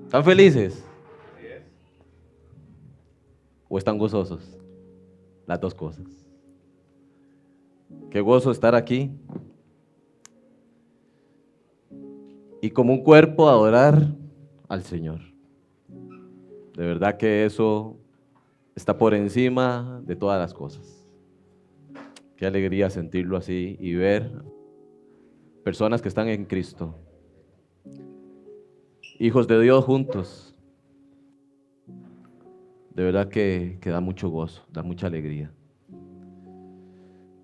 ¿Están felices o están gozosos? Las dos cosas. Qué gozo estar aquí y como un cuerpo adorar al Señor. De verdad que eso está por encima de todas las cosas. Qué alegría sentirlo así y ver personas que están en Cristo, hijos de Dios juntos. De verdad que da mucho gozo, da mucha alegría.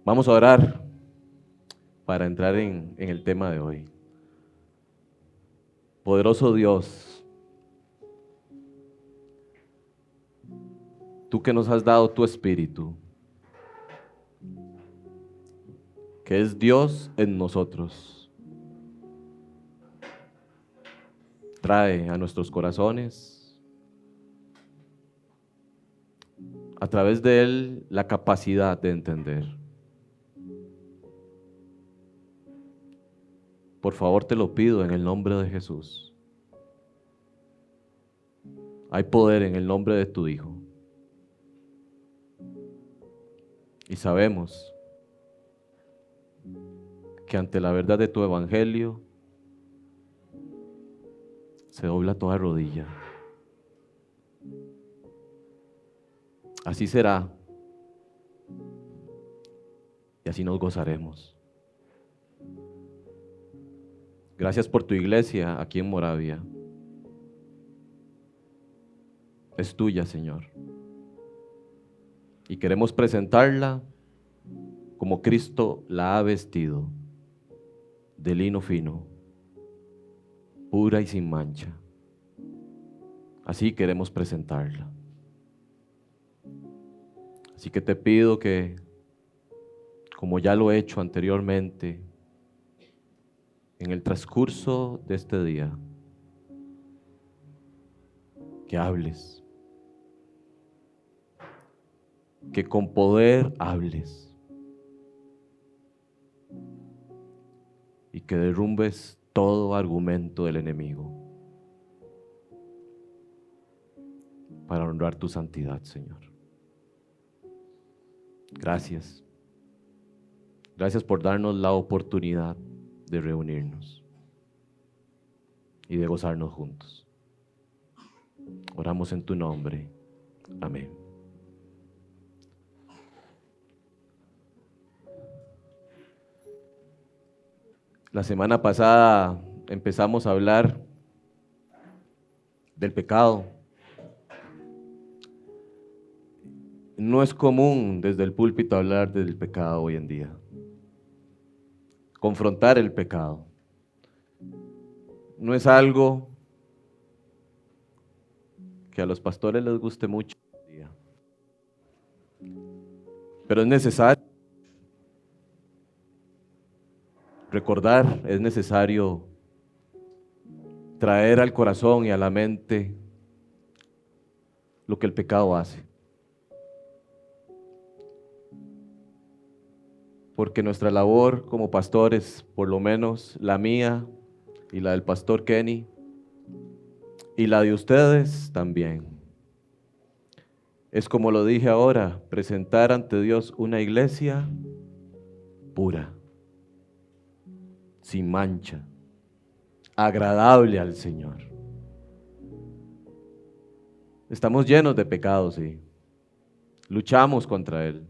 Vamos a orar para entrar en el tema de hoy. Poderoso Dios, tú que nos has dado tu Espíritu, que es Dios en nosotros, trae a nuestros corazones, a través de Él, la capacidad de entender. Por favor, te lo pido en el nombre de Jesús. Hay poder en el nombre de tu Hijo. Y sabemos que ante la verdad de tu Evangelio se dobla toda rodilla. Así será y así nos gozaremos. Gracias por tu iglesia aquí en Moravia. Es tuya, Señor. Y queremos presentarla como Cristo la ha vestido, de lino fino, pura y sin mancha. Así queremos presentarla. Así que te pido que, como ya lo he hecho anteriormente, en el transcurso de este día, que hables, que con poder hables y que derrumbes todo argumento del enemigo para honrar tu santidad, Señor. Gracias. Gracias por darnos la oportunidad de reunirnos y de gozarnos juntos. Oramos en tu nombre. Amén. La semana pasada empezamos a hablar del pecado. No es común desde el púlpito hablar del pecado hoy en día. Confrontar el pecado. No es algo que a los pastores les guste mucho hoy en día. Pero es necesario recordar, es necesario traer al corazón y a la mente lo que el pecado hace. Porque nuestra labor como pastores, por lo menos la mía y la del pastor Kenny, y la de ustedes también, es como lo dije ahora, presentar ante Dios una iglesia pura, sin mancha, agradable al Señor. Estamos llenos de pecados, sí. Luchamos contra Él.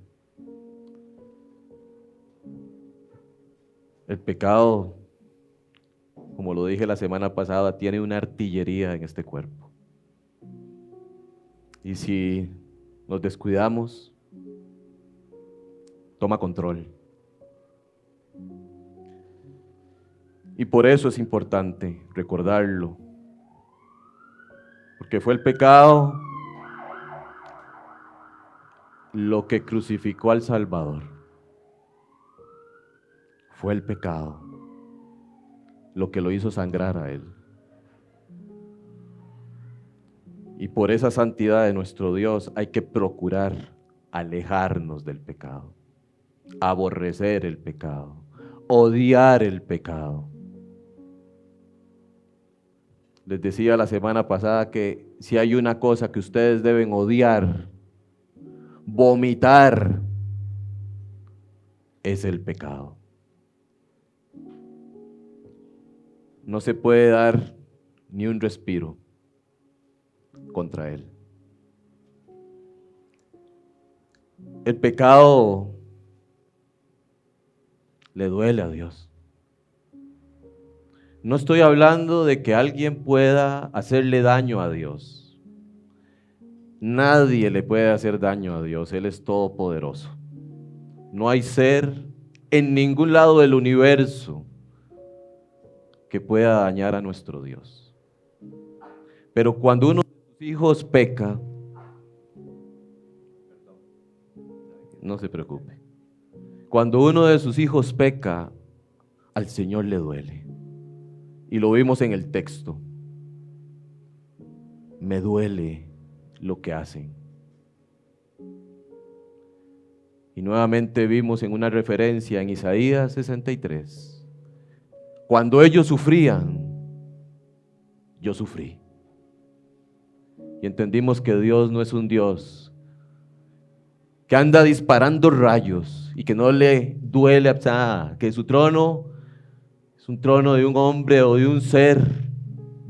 El pecado, como lo dije la semana pasada, tiene una artillería en este cuerpo. Y si nos descuidamos, toma control. Y por eso es importante recordarlo. Porque fue el pecado lo que crucificó al Salvador. Fue el pecado lo que lo hizo sangrar a Él. Y por esa santidad de nuestro Dios hay que procurar alejarnos del pecado, aborrecer el pecado, odiar el pecado. Les decía la semana pasada que si hay una cosa que ustedes deben odiar, vomitar, es el pecado. No se puede dar ni un respiro contra él. El pecado le duele a Dios. No estoy hablando de que alguien pueda hacerle daño a Dios. Nadie le puede hacer daño a Dios. Él es todopoderoso. No hay ser en ningún lado del universo que pueda dañar a nuestro Dios. Pero cuando uno de sus hijos peca, no se preocupe. Cuando uno de sus hijos peca, al Señor le duele. Y lo vimos en el texto. Me duele lo que hacen. Y nuevamente vimos en una referencia en Isaías 63. Cuando ellos sufrían, yo sufrí. Y entendimos que Dios no es un Dios que anda disparando rayos y que no le duele nada, que su trono es un trono de un hombre o de un ser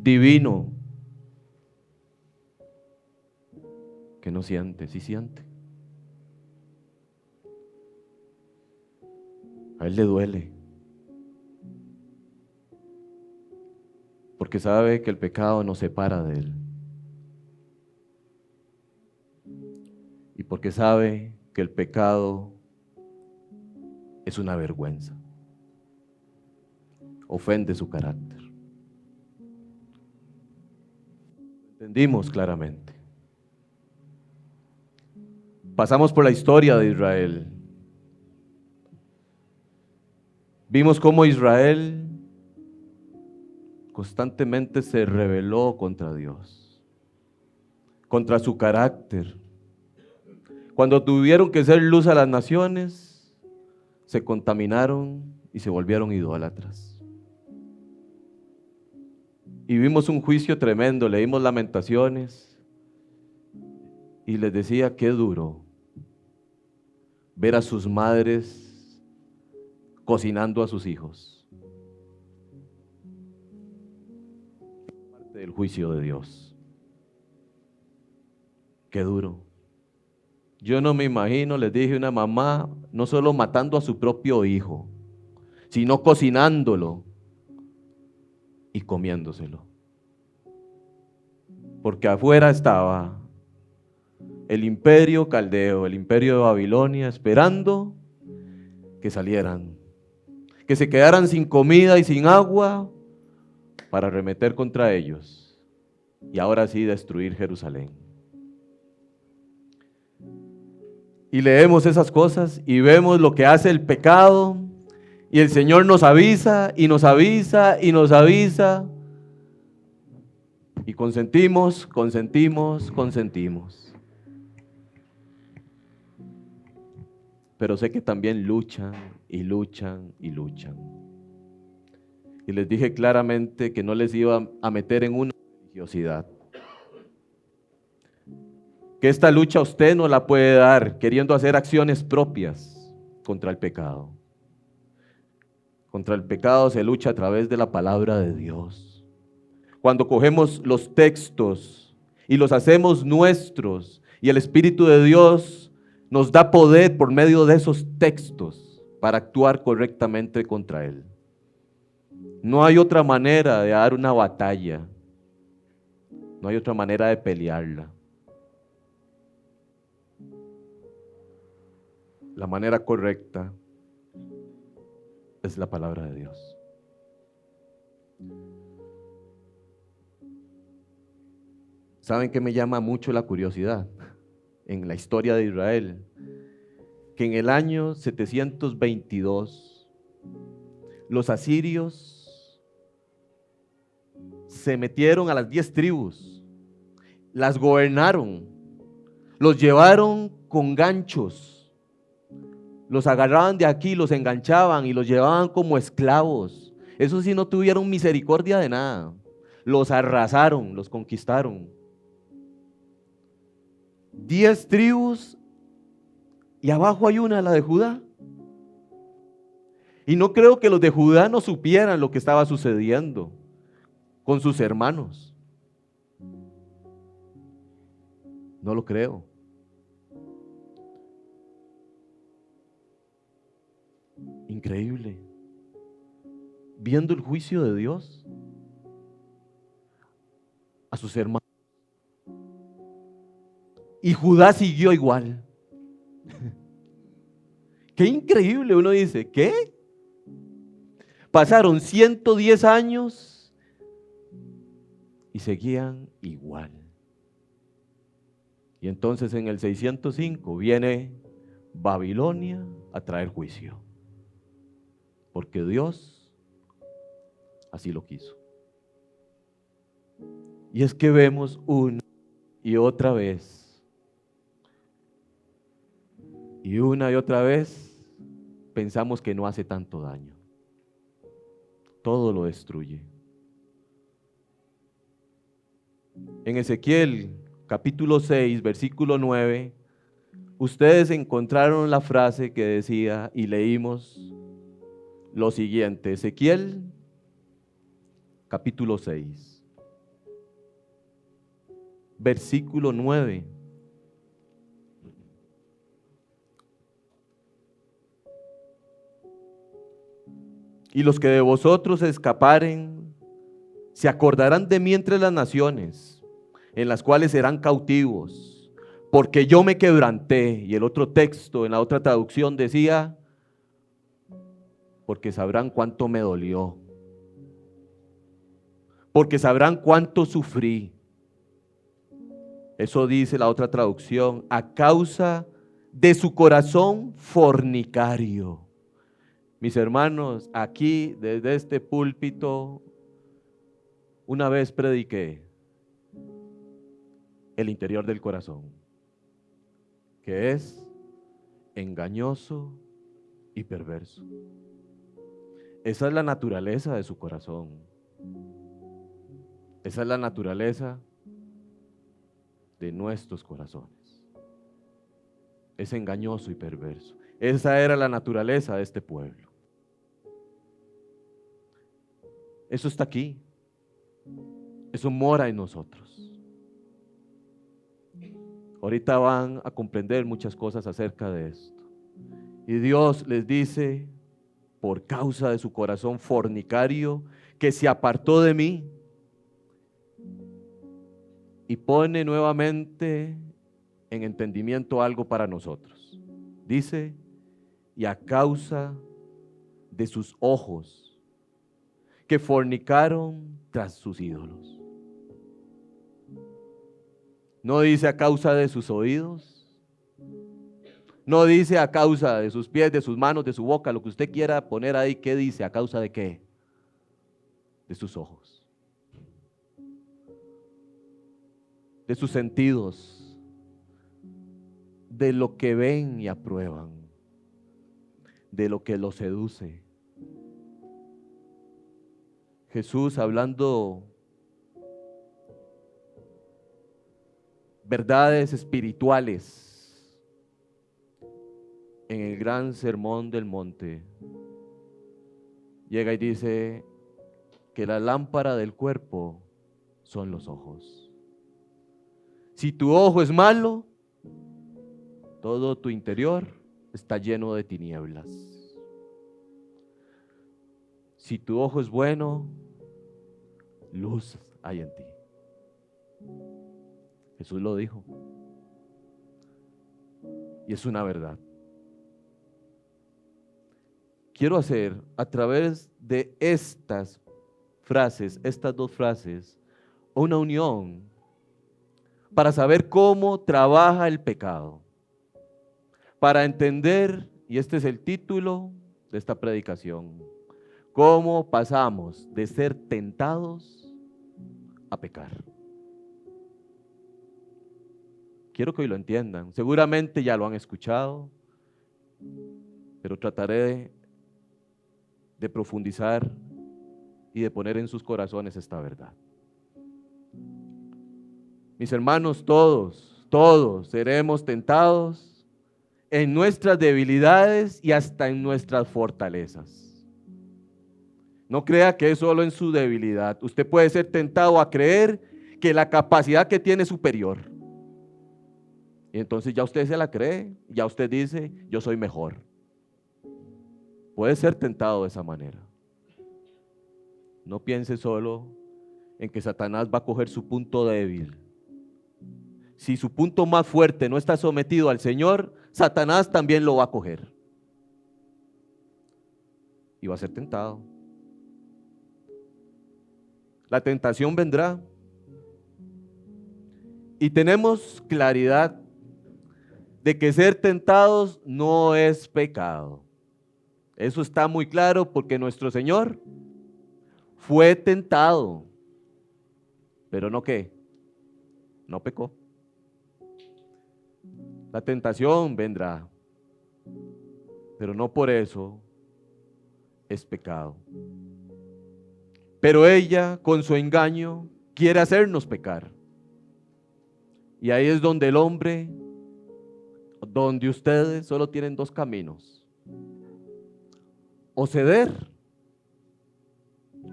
divino que no siente, sí siente. A él le duele, porque sabe que el pecado nos separa de él. Y porque sabe que el pecado es una vergüenza. Ofende su carácter. Entendimos claramente. Pasamos por la historia de Israel. Vimos cómo Israel constantemente se rebeló contra Dios, contra su carácter. Cuando tuvieron que ser luz a las naciones, se contaminaron y se volvieron idólatras. Y vimos un juicio tremendo, leímos Lamentaciones y les decía qué duro ver a sus madres cocinando a sus hijos. Parte del juicio de Dios. Qué duro. Yo no me imagino, les dije, una mamá no solo matando a su propio hijo, sino cocinándolo y comiéndoselo. Porque afuera estaba el imperio caldeo, el imperio de Babilonia, esperando que salieran, que se quedaran sin comida y sin agua para arremeter contra ellos y ahora sí destruir Jerusalén. Y leemos esas cosas y vemos lo que hace el pecado y el Señor nos avisa y nos avisa y nos avisa y consentimos. Pero sé que también luchan y luchan y luchan. Y les dije claramente que no les iba a meter en una religiosidad. Que esta lucha usted no la puede dar queriendo hacer acciones propias contra el pecado. Contra el pecado se lucha a través de la palabra de Dios. Cuando cogemos los textos y los hacemos nuestros y el Espíritu de Dios nos da poder por medio de esos textos para actuar correctamente contra él. No hay otra manera de dar una batalla. No hay otra manera de pelearla. La manera correcta es la palabra de Dios. ¿Saben qué me llama mucho la curiosidad en la historia de Israel? Que en el año 722 los asirios se metieron a las 10 tribus, las gobernaron, los llevaron con ganchos. Los agarraban de aquí, los enganchaban y los llevaban como esclavos. Eso sí, no tuvieron misericordia de nada. los arrasaron, los conquistaron. 10 tribus y abajo hay una, la de Judá. Y no creo que los de Judá no supieran lo que estaba sucediendo con sus hermanos. No lo creo. Increíble. Viendo el juicio de Dios a sus hermanos. Y Judá siguió igual. Qué increíble, uno dice, ¿qué? Pasaron 110 años y seguían igual. Y entonces en el 605 viene Babilonia a traer juicio. Porque Dios así lo quiso. Y es que vemos una y otra vez. Y una y otra vez pensamos que no hace tanto daño. Todo lo destruye. En Ezequiel capítulo 6, versículo 9, ustedes encontraron la frase que decía y leímos lo siguiente. Ezequiel capítulo 6, versículo 9. Y los que de vosotros escaparen se acordarán de mí entre las naciones, en las cuales serán cautivos, porque yo me quebranté. Y el otro texto en la otra traducción decía, porque sabrán cuánto me dolió, porque sabrán cuánto sufrí. Eso dice la otra traducción, a causa de su corazón fornicario. Mis hermanos, aquí desde este púlpito, una vez prediqué el interior del corazón, que es engañoso y perverso. Esa es la naturaleza de su corazón. Esa es la naturaleza de nuestros corazones. Es engañoso y perverso. Esa era la naturaleza de este pueblo. Eso está aquí. Eso mora en nosotros. Ahorita van a comprender muchas cosas acerca de esto. Y Dios les dice, por causa de su corazón fornicario, que se apartó de mí, y pone nuevamente en entendimiento algo para nosotros. Dice, y a causa de sus ojos, que fornicaron tras sus ídolos. No dice a causa de sus oídos, no dice a causa de sus pies, de sus manos, de su boca, lo que usted quiera poner ahí. ¿Qué dice? ¿A causa de qué? De sus ojos, de sus sentidos, de lo que ven y aprueban, de lo que los seduce. Jesús, hablando verdades espirituales en el gran sermón del monte, llega y dice que la lámpara del cuerpo son los ojos. Si tu ojo es malo, todo tu interior está lleno de tinieblas. Si tu ojo es bueno, luz hay en ti. Jesús lo dijo. Y es una verdad. Quiero hacer a través de estas frases, estas dos frases, una unión para saber cómo trabaja el pecado. Para entender, y este es el título de esta predicación, cómo pasamos de ser tentados a pecar. Quiero que hoy lo entiendan. Seguramente ya lo han escuchado, pero trataré de profundizar y de poner en sus corazones esta verdad. Mis hermanos, todos seremos tentados en nuestras debilidades y hasta en nuestras fortalezas. No crea que es solo en su debilidad. Usted puede ser tentado a creer que la capacidad que tiene es superior. Y entonces ya usted se la cree, ya usted dice, yo soy mejor. Puede ser tentado de esa manera. No piense solo en que Satanás va a coger su punto débil. Si su punto más fuerte no está sometido al Señor, Satanás también lo va a coger. Y va a ser tentado. La tentación vendrá. Y tenemos claridad de que ser tentados no es pecado. Eso está muy claro porque nuestro Señor fue tentado, pero no qué, no pecó. La tentación vendrá, pero no por eso es pecado. Pero ella, con su engaño, quiere hacernos pecar. Y ahí es donde el hombre, donde ustedes solo tienen dos caminos: o ceder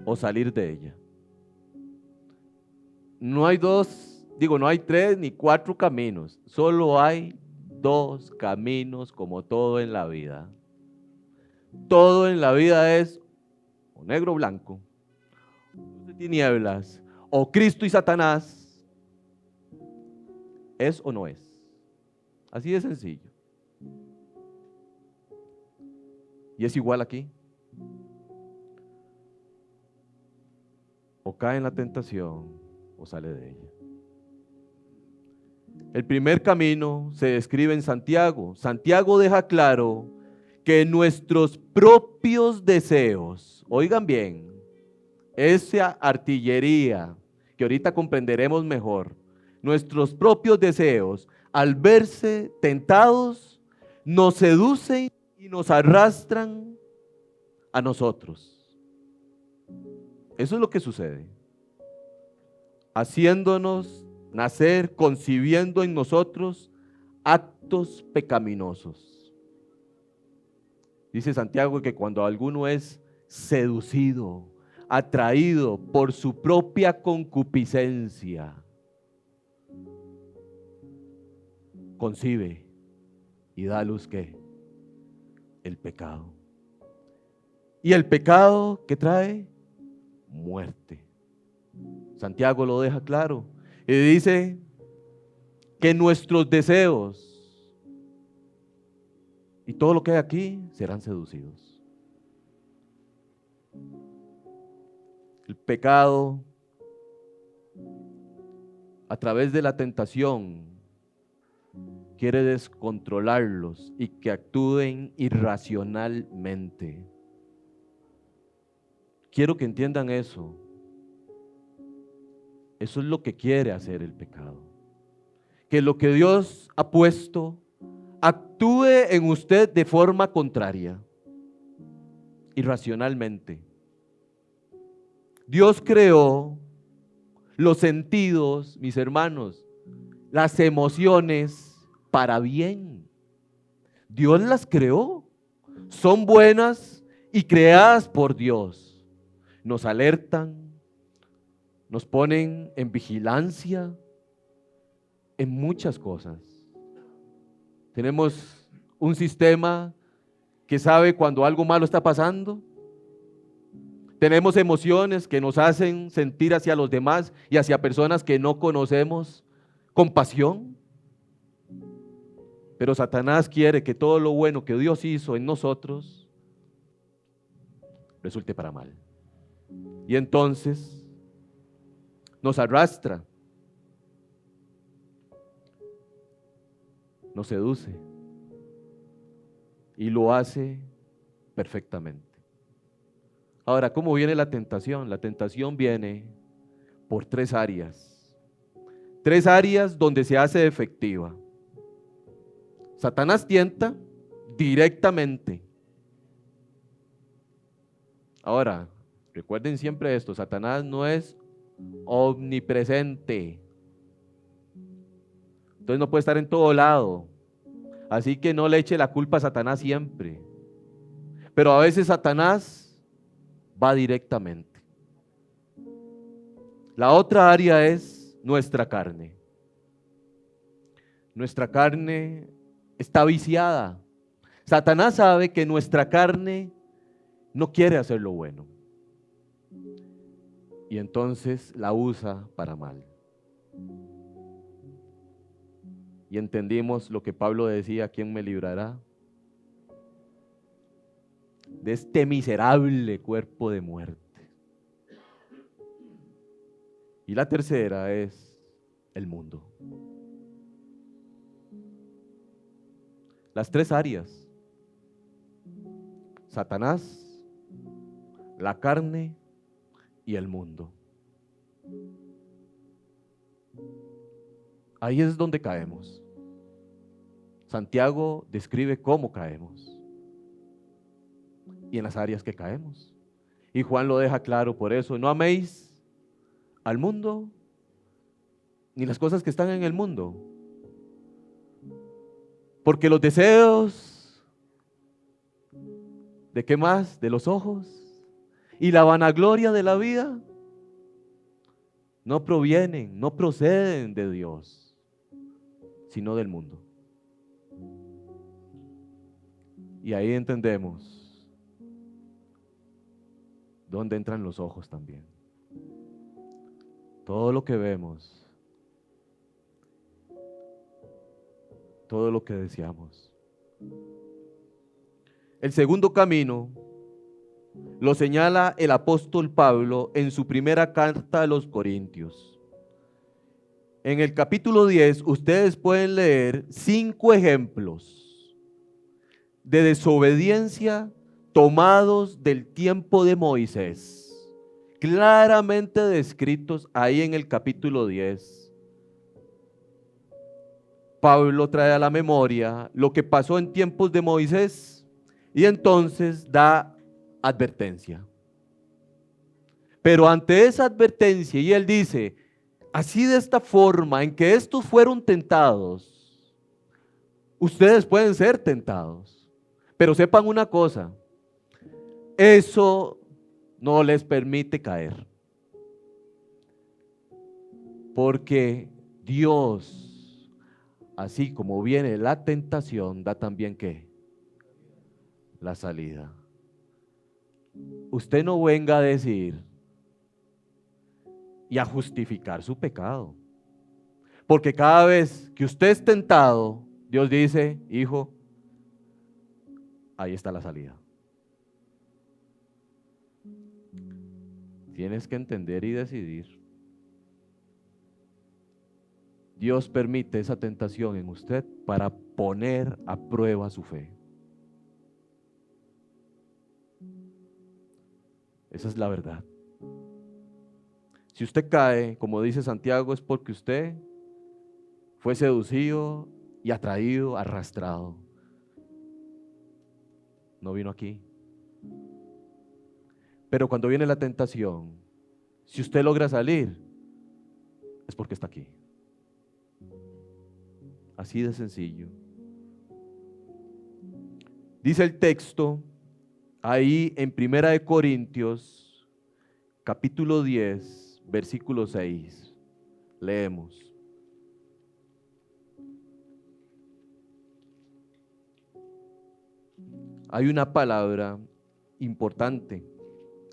o salir de ella. No hay no hay tres ni cuatro caminos, solo hay dos caminos, como todo en la vida. Todo en la vida es o negro o blanco, luz de tinieblas, o Cristo y Satanás, es o no es. Así de sencillo. Y es igual aquí. O cae en la tentación o sale de ella. El primer camino se describe en Santiago. Santiago deja claro que nuestros propios deseos, oigan bien, esa artillería que ahorita comprenderemos mejor, nuestros propios deseos, al verse tentados, nos seducen y nos arrastran a nosotros. Eso es lo que sucede, haciéndonos nacer, concibiendo en nosotros actos pecaminosos. Dice Santiago que cuando alguno es seducido, atraído por su propia concupiscencia, concibe y da a luz ¿qué? El pecado. Y el pecado que trae muerte. Santiago lo deja claro y dice que nuestros deseos y todo lo que hay aquí serán seducidos. El pecado, a través de la tentación, quiere descontrolarlos y que actúen irracionalmente. Quiero que entiendan eso. Eso es lo que quiere hacer el pecado. Que lo que Dios ha puesto actúe en usted de forma contraria, irracionalmente. Dios creó los sentidos, mis hermanos, las emociones para bien. Dios las creó. Son buenas y creadas por Dios. Nos alertan, nos ponen en vigilancia en muchas cosas. Tenemos un sistema que sabe cuando algo malo está pasando. Tenemos emociones que nos hacen sentir hacia los demás y hacia personas que no conocemos compasión. Pero Satanás quiere que todo lo bueno que Dios hizo en nosotros resulte para mal. Y entonces nos arrastra, nos seduce y lo hace perfectamente. Ahora, ¿cómo viene la tentación? La tentación viene por tres áreas. Tres áreas donde se hace efectiva. Satanás tienta directamente. Ahora, recuerden siempre esto, Satanás no es omnipresente. Entonces no puede estar en todo lado. Así que no le eche la culpa a Satanás siempre. Pero a veces Satanás va directamente. La otra área es nuestra carne. Nuestra carne está viciada. Satanás sabe que nuestra carne no quiere hacer lo bueno. Y entonces la usa para mal. Y entendimos lo que Pablo decía: ¿quién me librará de este miserable cuerpo de muerte? Y la tercera es el mundo. Las tres áreas: Satanás, la carne y el mundo. Ahí es donde caemos. Santiago describe cómo caemos y en las áreas que caemos. Y Juan lo deja claro, por eso: no améis al mundo ni las cosas que están en el mundo, porque los deseos, ¿de qué más? De los ojos y la vanagloria de la vida no provienen, no proceden de Dios, sino del mundo. Y ahí entendemos dónde entran los ojos también. Todo lo que vemos, todo lo que deseamos. El segundo camino lo señala el apóstol Pablo en su primera carta a los Corintios. En el capítulo 10 ustedes pueden leer 5 ejemplos de desobediencia tomados del tiempo de Moisés, claramente descritos ahí en el capítulo 10. Pablo trae a la memoria lo que pasó en tiempos de Moisés y entonces da advertencia. Pero ante esa advertencia, y él dice: así, de esta forma en que estos fueron tentados, ustedes pueden ser tentados. Pero sepan una cosa: eso no les permite caer. Porque Dios, así como viene la tentación, da también ¿qué? La salida. Usted no venga a decir y a justificar su pecado. Porque cada vez que usted es tentado, Dios dice: hijo, ahí está la salida. Tienes que entender y decidir. Dios permite esa tentación en usted para poner a prueba su fe. Esa es la verdad. Si usted cae, como dice Santiago, es porque usted fue seducido y atraído, arrastrado. No vino aquí. Pero cuando viene la tentación, si usted logra salir, es porque está aquí. Así de sencillo. Dice el texto ahí en Primera de Corintios, capítulo 10, versículo 6. Leemos: hay una palabra importante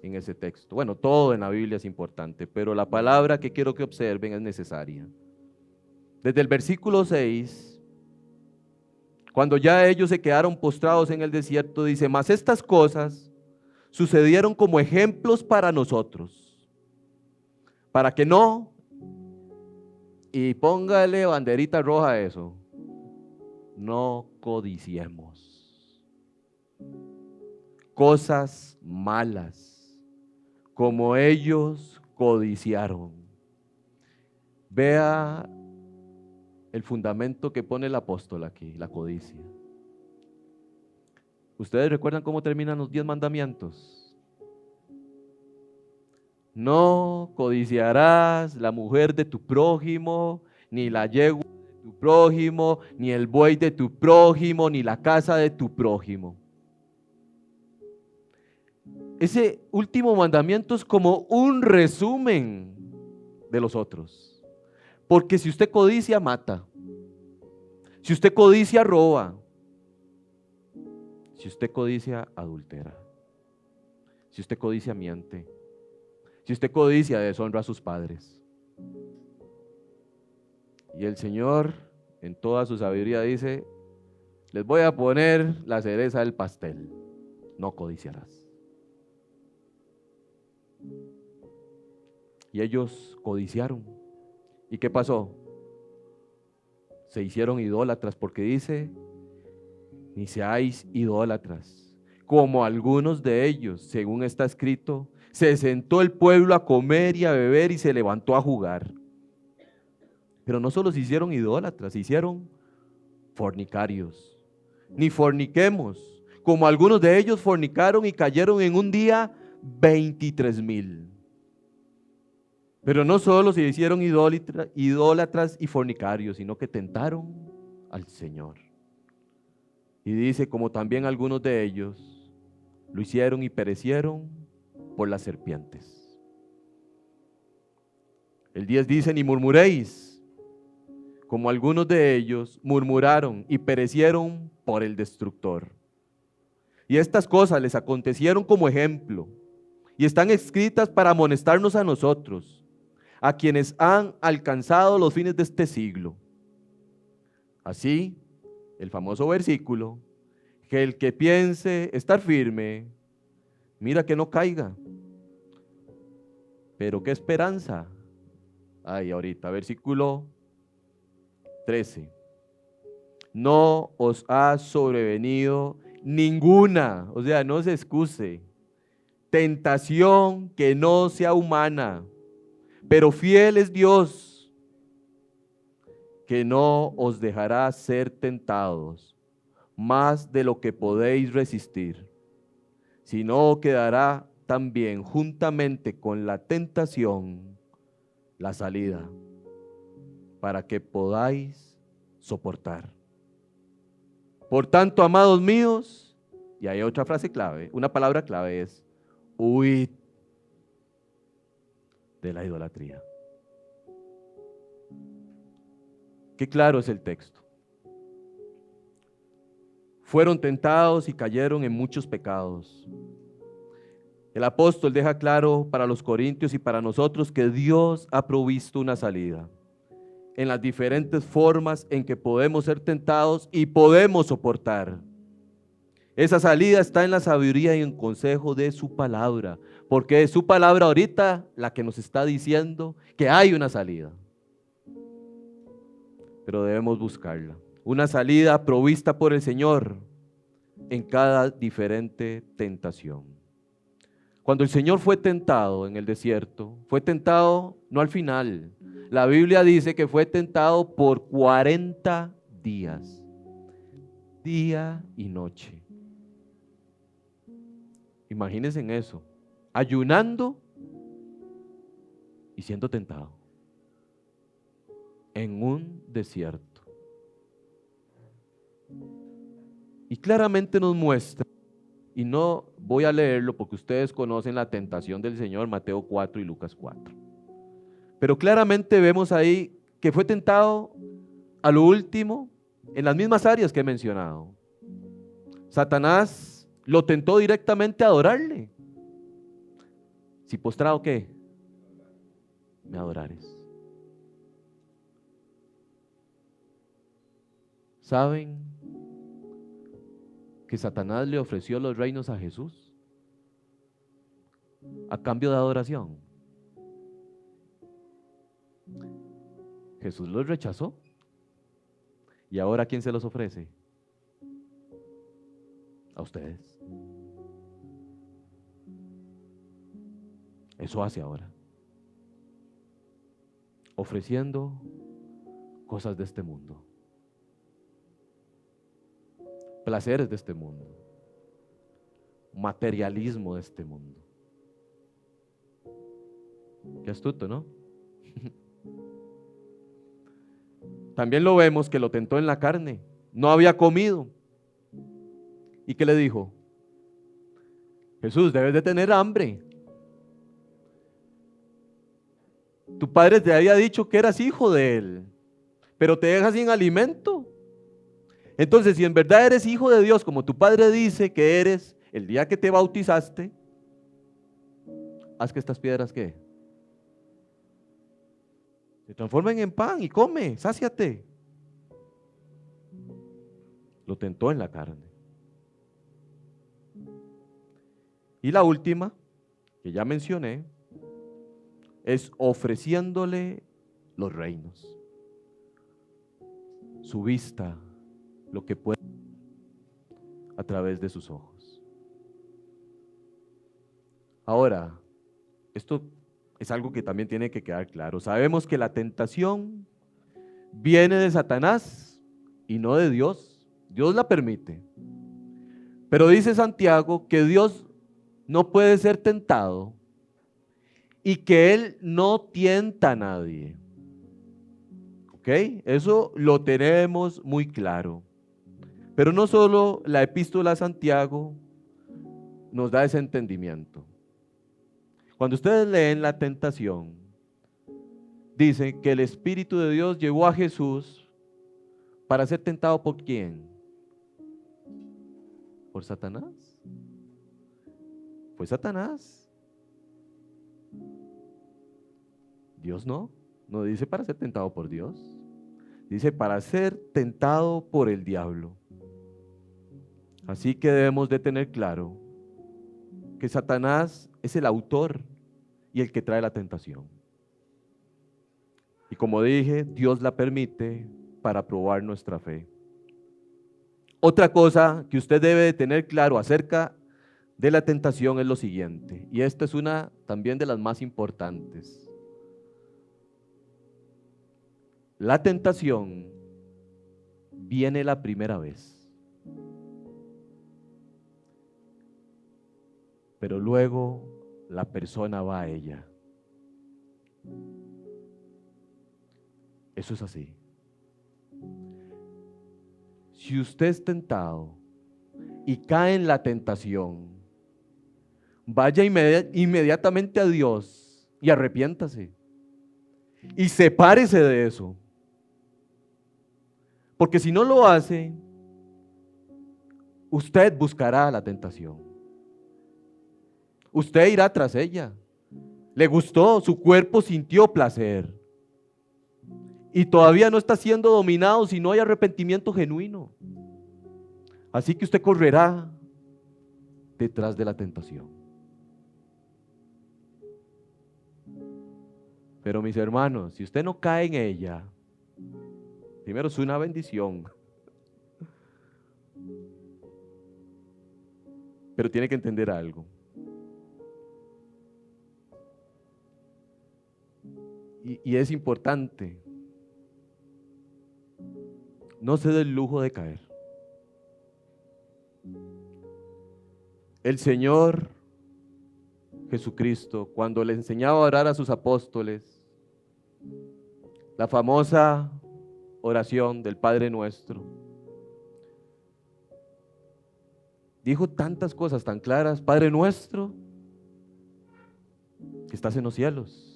en ese texto. Bueno, todo en la Biblia es importante, pero la palabra que quiero que observen es necesaria. Desde el versículo 6, cuando ya ellos se quedaron postrados en el desierto, dice: mas estas cosas sucedieron como ejemplos para nosotros, para que no, y póngale banderita roja a eso, no codiciemos cosas malas como ellos codiciaron. Vea el fundamento que pone el apóstol aquí: la codicia. ¿Ustedes recuerdan cómo terminan los 10 mandamientos? No codiciarás la mujer de tu prójimo, ni la yegua de tu prójimo, ni el buey de tu prójimo, ni la casa de tu prójimo. Ese último mandamiento es como un resumen de los otros. Porque si usted codicia, mata. Si usted codicia, roba. Si usted codicia, adultera. Si usted codicia, miente. Si usted codicia, deshonra a sus padres. Y el Señor, en toda su sabiduría, dice: les voy a poner la cereza del pastel. No codiciarás. Y ellos codiciaron. ¿Y qué pasó? Se hicieron idólatras, porque dice: ni seáis idólatras, como algunos de ellos, según está escrito, se sentó el pueblo a comer y a beber y se levantó a jugar. Pero no solo se hicieron idólatras, se hicieron fornicarios. Ni forniquemos, como algunos de ellos fornicaron y cayeron en un día 23,000. Pero no solo se hicieron idólatras y fornicarios, sino que tentaron al Señor. Y dice: como también algunos de ellos lo hicieron y perecieron por las serpientes. El 10 dice: ni murmuréis, como algunos de ellos murmuraron y perecieron por el destructor. Y estas cosas les acontecieron como ejemplo, y están escritas para amonestarnos a nosotros, a quienes han alcanzado los fines de este siglo. Así, el famoso versículo: que el que piense estar firme, mira que no caiga. Pero qué esperanza hay ahorita. Versículo 13. No os ha sobrevenido ninguna, o sea, no se excuse, tentación que no sea humana, pero fiel es Dios, que no os dejará ser tentados más de lo que podéis resistir, sino que dará también juntamente con la tentación la salida, para que podáis soportar. Por tanto, amados míos, y hay otra frase clave, una palabra clave es: huid de la idolatría. Qué claro es el texto. Fueron tentados y cayeron en muchos pecados. El apóstol deja claro para los corintios y para nosotros que Dios ha provisto una salida en las diferentes formas en que podemos ser tentados y podemos soportar. Esa salida está en la sabiduría y en consejo de su palabra, porque es su palabra ahorita la que nos está diciendo que hay una salida, pero debemos buscarla. Una salida provista por el Señor en cada diferente tentación. Cuando el Señor fue tentado en el desierto, fue tentado no al final. La Biblia dice que fue tentado por 40 días, día y noche. Imagínense en eso, ayunando y siendo tentado en un desierto. Y claramente nos muestra, y no voy a leerlo porque ustedes conocen la tentación del Señor, Mateo 4 y Lucas 4. Pero claramente vemos ahí que fue tentado a lo último en las mismas áreas que he mencionado. Satanás lo tentó directamente a adorarle. Si postrado, ¿qué? Me adorares. ¿Saben que Satanás le ofreció los reinos a Jesús a cambio de adoración? Jesús los rechazó. ¿Y ahora quién se los ofrece? A ustedes. Eso hace ahora. Ofreciendo cosas de este mundo. Placeres de este mundo. Materialismo de este mundo. Qué astuto, ¿no? también lo vemos que lo tentó en la carne. No había comido. ¿Y qué le dijo? Jesús, debes de tener hambre. Tu padre te había dicho que eras hijo de él, pero te dejas sin alimento. Entonces, si en verdad eres hijo de Dios, como tu padre dice que eres el día que te bautizaste, haz que estas piedras, ¿qué? Se transformen en pan y come, sáciate. Lo tentó en la carne. Y la última, que ya mencioné, es ofreciéndole los reinos, su vista, lo que puede a través de sus ojos. Ahora, esto es algo que también tiene que quedar claro. Sabemos que la tentación viene de Satanás y no de Dios. Dios la permite. Pero dice Santiago que Dios no puede ser tentado y que Él no tienta a nadie. ¿Ok? Eso lo tenemos muy claro. Pero no solo la epístola a Santiago nos da ese entendimiento. Cuando ustedes leen la tentación, dice que el Espíritu de Dios llevó a Jesús para ser tentado ¿por quién? ¿Por Satanás? ¿Fue Satanás? Dios no dice para ser tentado por Dios, dice para ser tentado por el diablo. Así que debemos de tener claro que Satanás es el autor y el que trae la tentación. Y como dije, Dios la permite para probar nuestra fe. Otra cosa que usted debe de tener claro acerca de la tentación es lo siguiente, y esta es una también de las más importantes. La tentación viene la primera vez, pero luego la persona va a ella. Eso es así. Si usted es tentado y cae en la tentación, vaya inmediatamente a Dios y arrepiéntase y sepárese de eso. Porque si no lo hace, usted buscará la tentación. Usted irá tras ella. Le gustó, su cuerpo sintió placer. Y todavía no está siendo dominado si no hay arrepentimiento genuino. Así que usted correrá detrás de la tentación. Pero mis hermanos, si usted no cae en ella, primero es una bendición. Pero tiene que entender algo. Y es importante. No se dé el lujo de caer. El Señor Jesucristo, cuando le enseñaba a orar a sus apóstoles, la famosa oración del Padre Nuestro, dijo tantas cosas tan claras. Padre nuestro que estás en los cielos,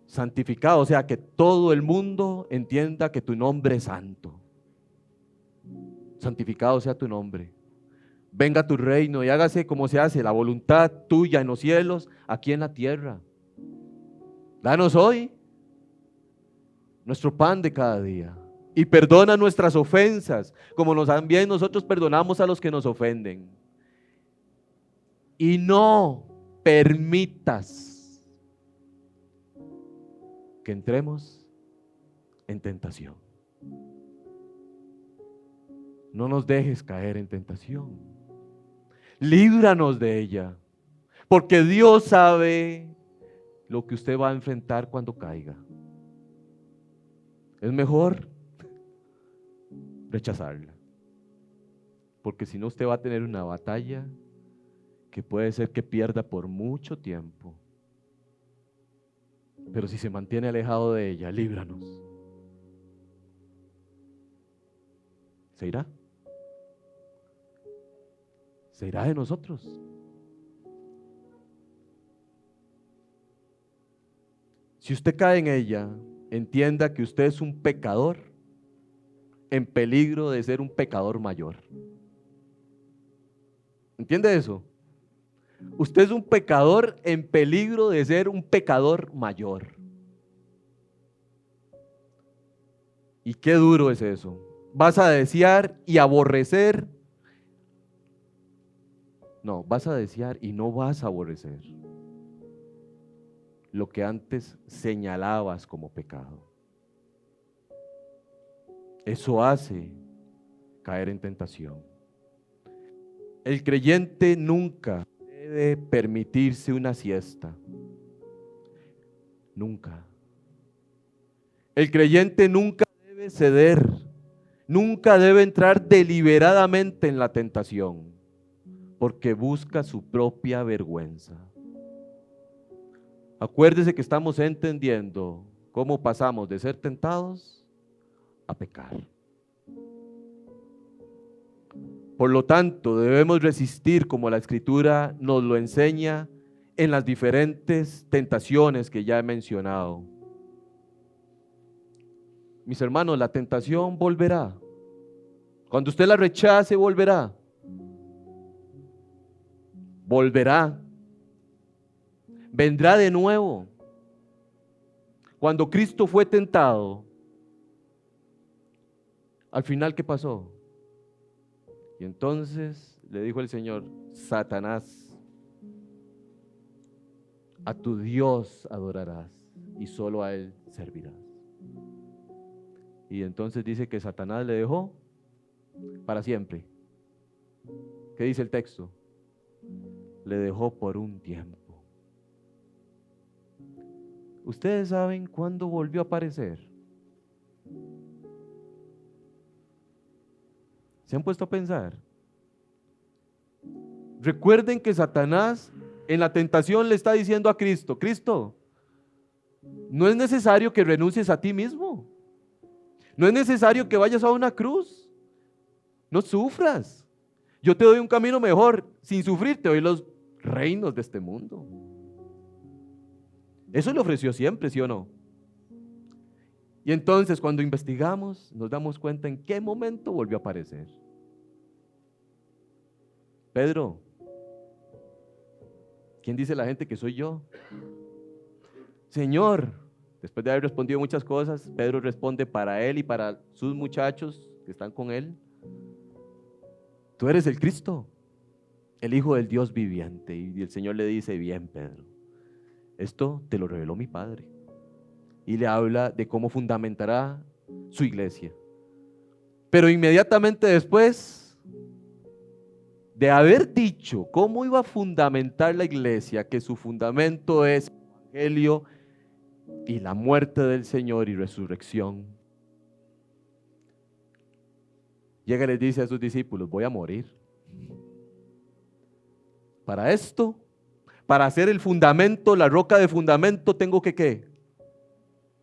santificado, o sea, que todo el mundo entienda que tu nombre es santo. Santificado sea tu nombre. Venga tu reino y hágase como se hace la voluntad tuya en los cielos, aquí en la tierra. Danos hoy nuestro pan de cada día. Y perdona nuestras ofensas, como también nosotros perdonamos a los que nos ofenden. Y no permitas que entremos en tentación. No nos dejes caer en tentación. Líbranos de ella, porque Dios sabe lo que usted va a enfrentar cuando caiga. Es mejor rechazarla, porque si no usted va a tener una batalla que puede ser que pierda por mucho tiempo. Pero si se mantiene alejado de ella, líbranos. se irá. Se irá de nosotros. Si usted cae en ella, entienda que usted es un pecador en peligro de ser un pecador mayor. ¿Entiende eso? Usted es un pecador en peligro de ser un pecador mayor. Y qué duro es eso. Vas a desear y aborrecer. No, vas a desear y no vas a aborrecer lo que antes señalabas como pecado. Eso hace caer en tentación. El creyente nunca debe permitirse una siesta. Nunca. El creyente nunca debe ceder. Nunca debe entrar deliberadamente en la tentación, porque busca su propia vergüenza. Acuérdese que estamos entendiendo cómo pasamos de ser tentados a pecar. Por lo tanto, debemos resistir, como la Escritura nos lo enseña, en las diferentes tentaciones que ya he mencionado. Mis hermanos, la tentación volverá. Cuando usted la rechace, volverá. Volverá. Vendrá de nuevo. Cuando Cristo fue tentado, al final, ¿qué pasó? Y entonces le dijo el Señor: Satanás, a tu Dios adorarás y solo a Él servirás. Y entonces dice que Satanás le dejó para siempre. ¿Qué dice el texto? Le dejó por un tiempo. ¿Ustedes saben cuándo volvió a aparecer? ¿Se han puesto a pensar? Recuerden que Satanás en la tentación le está diciendo a Cristo: Cristo, no es necesario que renuncies a ti mismo. No es necesario que vayas a una cruz. No sufras. Yo te doy un camino mejor. Sin sufrir te doy los reinos de este mundo. Eso le ofreció siempre, ¿sí o no? Y entonces cuando investigamos nos damos cuenta en qué momento volvió a aparecer. Pedro, ¿quién dice la gente que soy yo? Señor, después de haber respondido muchas cosas, Pedro responde para él y para sus muchachos que están con él: tú eres el Cristo, el Hijo del Dios viviente. Y el Señor le dice: bien, Pedro, esto te lo reveló mi Padre. Y le habla de cómo fundamentará su iglesia. Pero inmediatamente después de haber dicho cómo iba a fundamentar la iglesia, que su fundamento es el Evangelio y la muerte del Señor y resurrección, llega y les dice a sus discípulos: voy a morir. Para esto, para hacer el fundamento, la roca de fundamento, tengo que ¿qué?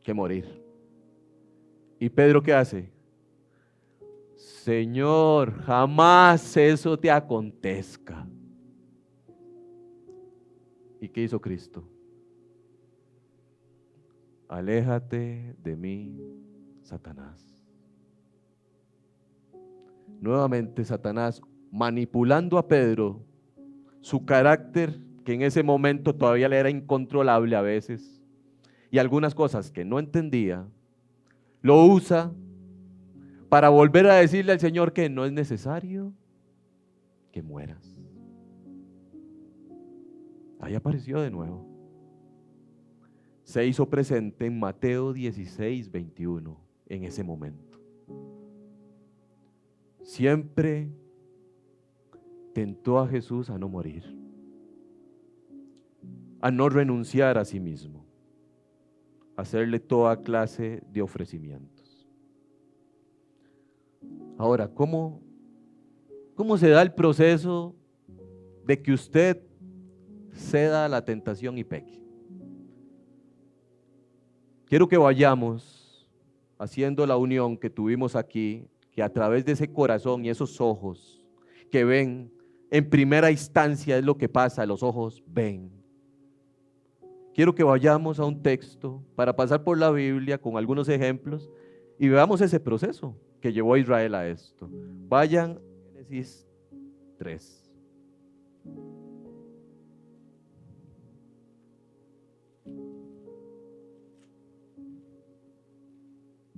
Que morir. ¿Y Pedro qué hace? Señor, jamás eso te acontezca. ¿Y qué hizo Cristo? Aléjate de mí, Satanás. Nuevamente Satanás manipulando a Pedro, su carácter que en ese momento todavía le era incontrolable a veces, y algunas cosas que no entendía, lo usa para volver a decirle al Señor que no es necesario que mueras. Ahí apareció de nuevo. Se hizo presente en Mateo 16, 21, en ese momento. Siempre tentó a Jesús a no morir, a no renunciar a sí mismo, a hacerle toda clase de ofrecimientos. Ahora, ¿cómo se da el proceso de que usted ceda a la tentación y peque? Quiero que vayamos haciendo la unión que tuvimos aquí, que a través de ese corazón y esos ojos que ven, en primera instancia es lo que pasa, los ojos ven. Quiero que vayamos a un texto para pasar por la Biblia con algunos ejemplos y veamos ese proceso que llevó a Israel a esto. Vayan a Génesis 3.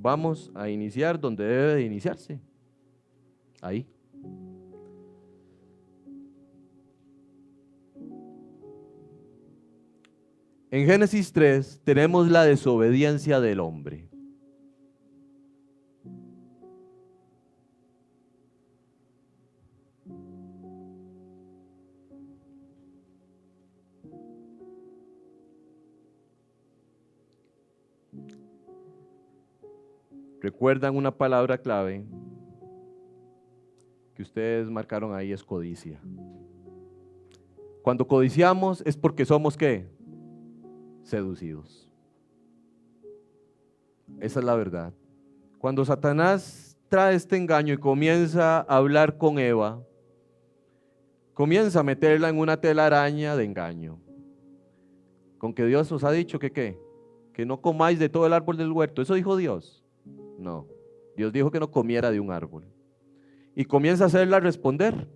Vamos a iniciar donde debe de iniciarse. Ahí. En Génesis 3 tenemos la desobediencia del hombre. ¿Recuerdan una palabra clave que ustedes marcaron ahí? Es codicia. Cuando codiciamos es porque somos ¿qué? Seducidos. Esa es la verdad. Cuando Satanás trae este engaño y comienza a hablar con Eva, comienza a meterla en una telaraña de engaño. Con que Dios os ha dicho que ¿qué? Que no comáis de todo el árbol del huerto. ¿Eso dijo Dios? No. Dios dijo que no comiera de un árbol. Y comienza a hacerla responder.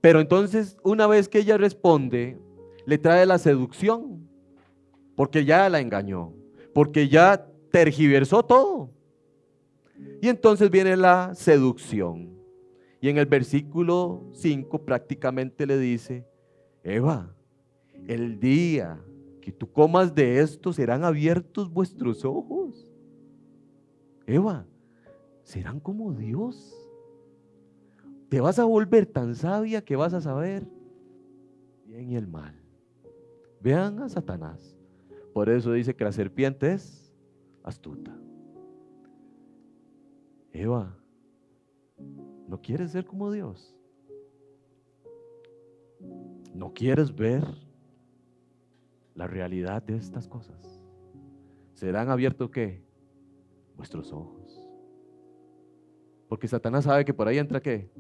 Pero entonces, una vez que ella responde, le trae la seducción. Porque ya la engañó. Porque ya tergiversó todo. Y entonces viene la seducción. Y en el versículo 5 prácticamente le dice: Eva, el día que tú comas de esto serán abiertos vuestros ojos. Eva, serán como Dios. Te vas a volver tan sabia que vas a saber bien y el mal. Vean a Satanás. Por eso dice que la serpiente es astuta. Eva, ¿no quieres ser como Dios? ¿No quieres ver la realidad de estas cosas? ¿Serán abiertos qué? Vuestros ojos. Porque Satanás sabe que por ahí entra ¿qué?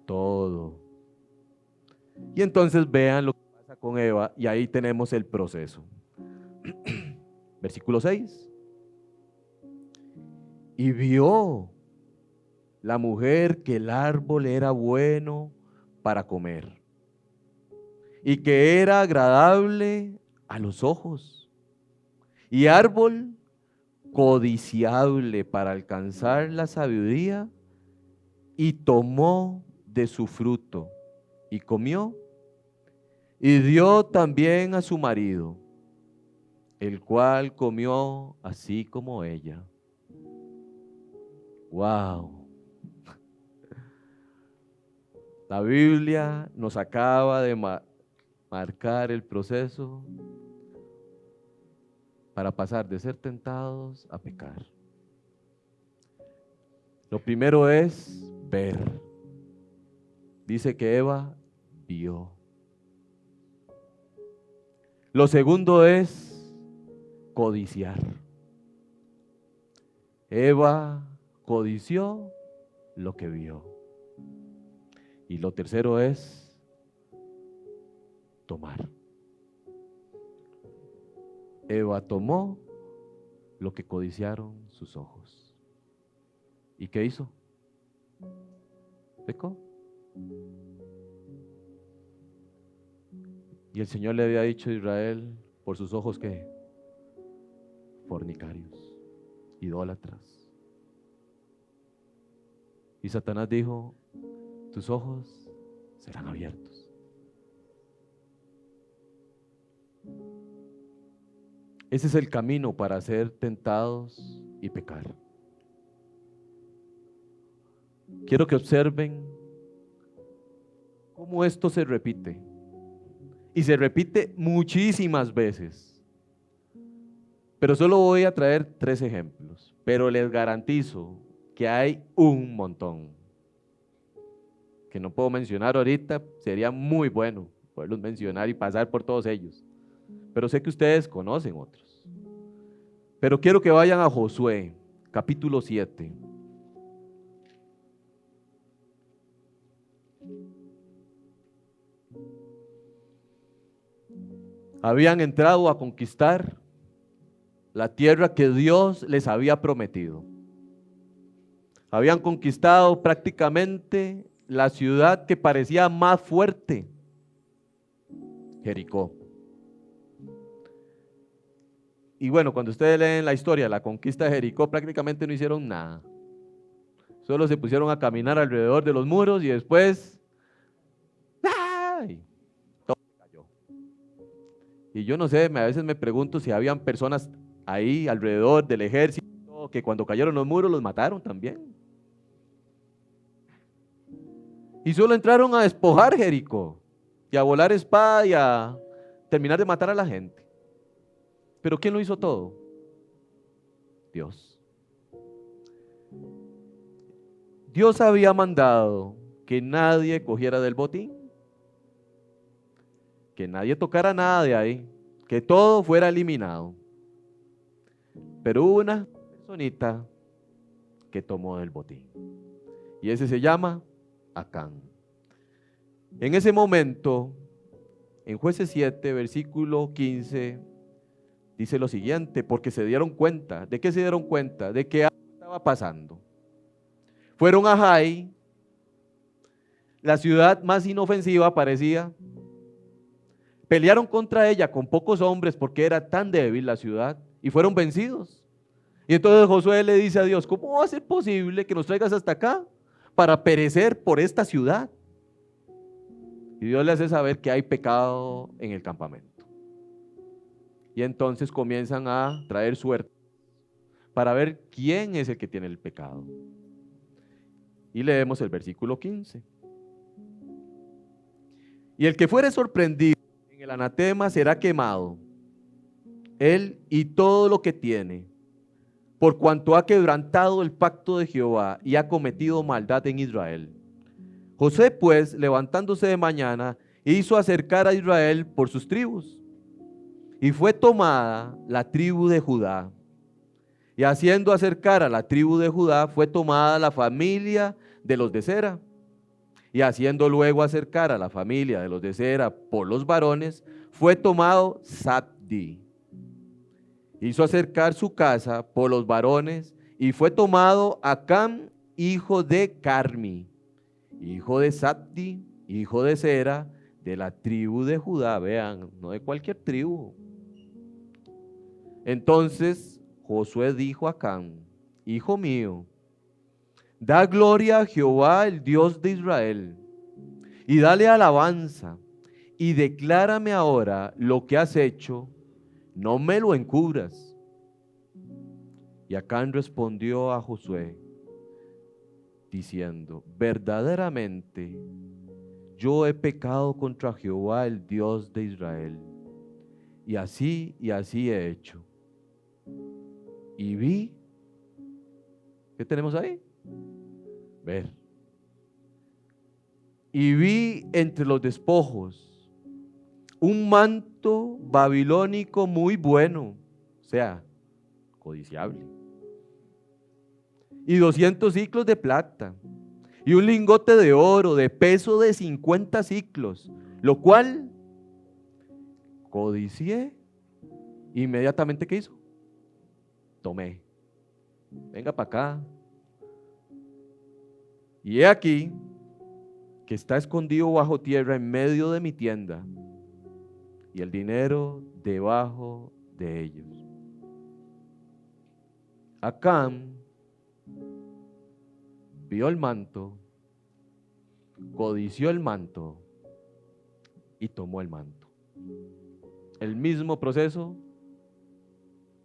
Todo. Y entonces vean lo que pasa con Eva y ahí tenemos el proceso. Versículo 6. Y vio la mujer que el árbol era bueno para comer y que era agradable a los ojos y árbol codiciable para alcanzar la sabiduría, y tomó de su fruto y comió y dio también a su marido, el cual comió así como ella. Wow. La Biblia nos acaba de marcar el proceso para pasar de ser tentados a pecar. Lo primero es ver. Dice que Eva vio. Lo segundo es codiciar. Eva codició lo que vio. Y lo tercero es tomar. Eva tomó lo que codiciaron sus ojos. ¿Y qué hizo? Pecó. Y el Señor le había dicho a Israel, por sus ojos ¿qué? Fornicarios, idólatras. Y Satanás dijo, tus ojos serán abiertos. Ese es el camino para ser tentados y pecar. Quiero que observen cómo esto se repite. Y se repite muchísimas veces. Pero solo voy a traer 3 ejemplos. Pero les garantizo que hay un montón. Que no puedo mencionar ahorita, sería muy bueno poderlos mencionar y pasar por todos ellos. Pero sé que ustedes conocen otros. Pero quiero que vayan a Josué, capítulo 7. habían entrado a conquistar la tierra que Dios les había prometido. Habían conquistado prácticamente la ciudad que parecía más fuerte, Jericó. Y bueno, cuando ustedes leen la historia de la conquista de Jericó, prácticamente no hicieron nada. Solo se pusieron a caminar alrededor de los muros y después, ¡ay!, todo cayó. Y yo no sé, a veces me pregunto si habían personas ahí alrededor del ejército que cuando cayeron los muros los mataron también. Y solo entraron a despojar Jericó y a volar espada y a terminar de matar a la gente. Pero ¿quién lo hizo todo? Dios. Dios había mandado que nadie cogiera del botín, que nadie tocara nada de ahí, que todo fuera eliminado. Pero hubo una personita que tomó del botín. Y ese se llama Acán. En ese momento, en Jueces 7, versículo 15, dice lo siguiente, porque se dieron cuenta. ¿De qué se dieron cuenta? De que algo estaba pasando. Fueron a Jai, la ciudad más inofensiva parecía. Pelearon contra ella con pocos hombres porque era tan débil la ciudad y fueron vencidos. Y entonces Josué le dice a Dios, ¿cómo va a ser posible que nos traigas hasta acá para perecer por esta ciudad? Y Dios le hace saber que hay pecado en el campamento. Y entonces comienzan a traer suerte para ver quién es el que tiene el pecado. Y leemos el versículo 15. Y el que fuere sorprendido en el anatema será quemado, él y todo lo que tiene, por cuanto ha quebrantado el pacto de Jehová y ha cometido maldad en Israel. José pues, levantándose de mañana, hizo acercar a Israel por sus tribus, y fue tomada la tribu de Judá. Y haciendo acercar a la tribu de Judá, fue tomada la familia de los de Sera. Y haciendo luego acercar a la familia de los de Sera por los varones, fue tomado Zabdi. Hizo acercar su casa por los varones, y fue tomado Acán, hijo de Carmi, hijo de Zabdi, hijo de Sera, de la tribu de Judá. Vean, no de cualquier tribu. Entonces Josué dijo a Acán, hijo mío, da gloria a Jehová, el Dios de Israel, y dale alabanza, y declárame ahora lo que has hecho, no me lo encubras. Y Acán respondió a Josué, diciendo, verdaderamente yo he pecado contra Jehová, el Dios de Israel, y así he hecho. Y vi, ¿qué tenemos ahí? Ver. Y vi entre los despojos un manto babilónico muy bueno, o sea, codiciable, y 200 siclos de plata, y un lingote de oro de peso de 50 siclos, lo cual codicié. Inmediatamente, ¿qué hizo? Tomé. Venga para acá. Y he aquí que está escondido bajo tierra en medio de mi tienda, y el dinero debajo de ellos. Acán vio el manto, codició el manto y tomó el manto. El mismo proceso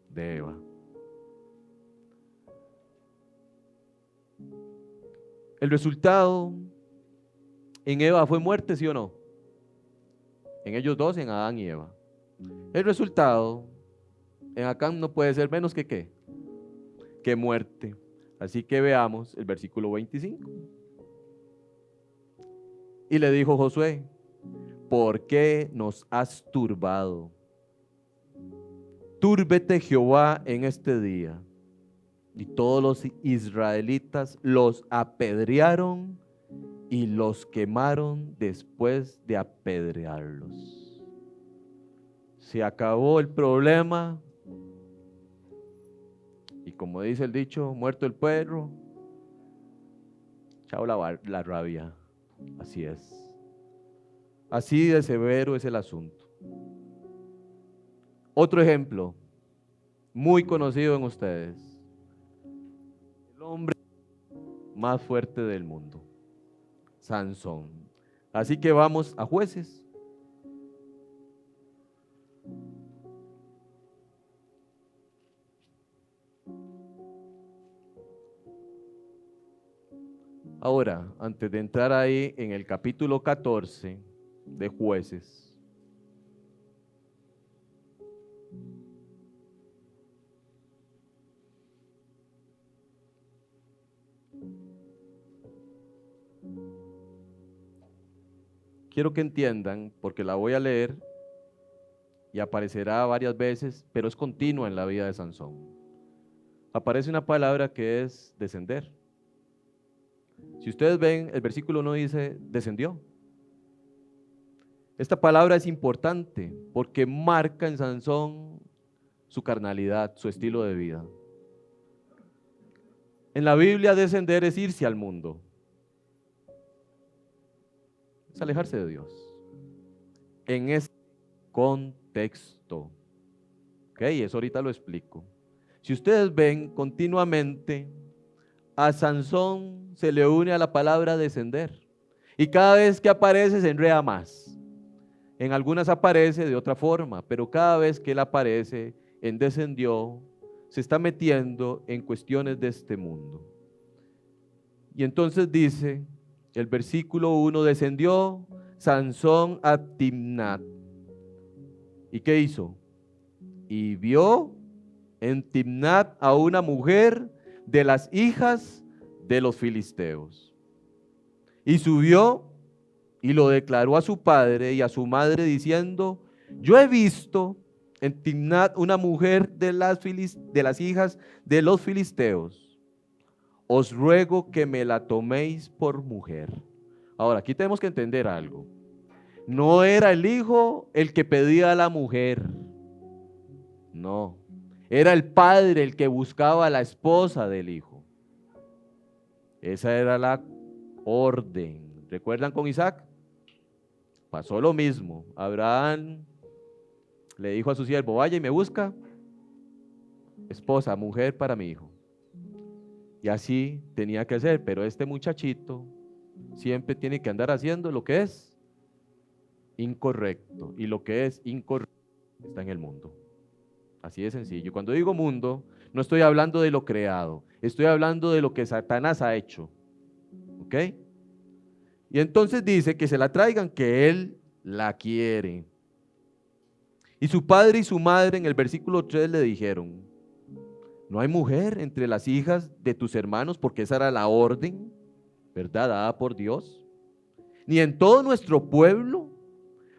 de Eva. El resultado en Eva fue muerte, ¿sí o no? En ellos dos, en Adán y Eva. El resultado en Acán no puede ser menos que ¿qué? Que muerte. Así que veamos el versículo 25. Y le dijo Josué, ¿por qué nos has turbado? Túrbete Jehová en este día. Y todos los israelitas los apedrearon y los quemaron después de apedrearlos. se acabó el problema. Y como dice el dicho, muerto el perro, chao la rabia. Así es. Así de severo es el asunto. Otro ejemplo, muy conocido en ustedes. El hombre más fuerte del mundo, Sansón. Así que vamos a Jueces. Ahora, antes de entrar ahí en el capítulo 14 de Jueces, quiero que entiendan, porque la voy a leer y aparecerá varias veces, pero es continua en la vida de Sansón. Aparece una palabra que es descender. Si ustedes ven, el versículo 1 dice, descendió. Esta palabra es importante porque marca en Sansón su carnalidad, su estilo de vida. En la Biblia, descender es irse al mundo, es alejarse de Dios. En ese contexto, ok, eso ahorita lo explico. Si ustedes ven continuamente, a Sansón se le une a la palabra descender. Y cada vez que aparece se enreda más. En algunas aparece de otra forma, pero cada vez que él aparece en descendió, se está metiendo en cuestiones de este mundo. Y entonces dice el versículo 1, descendió Sansón a Timnat. ¿Y qué hizo? Y vio en Timnat a una mujer de las hijas de los filisteos. Y subió y lo declaró a su padre y a su madre diciendo, yo he visto en Timnat una mujer de las hijas de los filisteos. Os ruego que me la toméis por mujer. Ahora, aquí tenemos que entender algo. No era el hijo el que pedía a la mujer. No. Era el padre el que buscaba a la esposa del hijo. Esa era la orden. ¿Recuerdan con Isaac? Pasó lo mismo. Abraham le dijo a su siervo, vaya y me busca esposa, mujer para mi hijo. Y así tenía que ser, pero este muchachito siempre tiene que andar haciendo lo que es incorrecto. Y lo que es incorrecto está en el mundo. Así de sencillo. Cuando digo mundo, no estoy hablando de lo creado, estoy hablando de lo que Satanás ha hecho. ¿Ok? Y entonces dice que se la traigan, que él la quiere. Y su padre y su madre en el versículo 3 le dijeron, no hay mujer entre las hijas de tus hermanos, porque esa era la orden, ¿verdad? Dada por Dios. Ni en todo nuestro pueblo,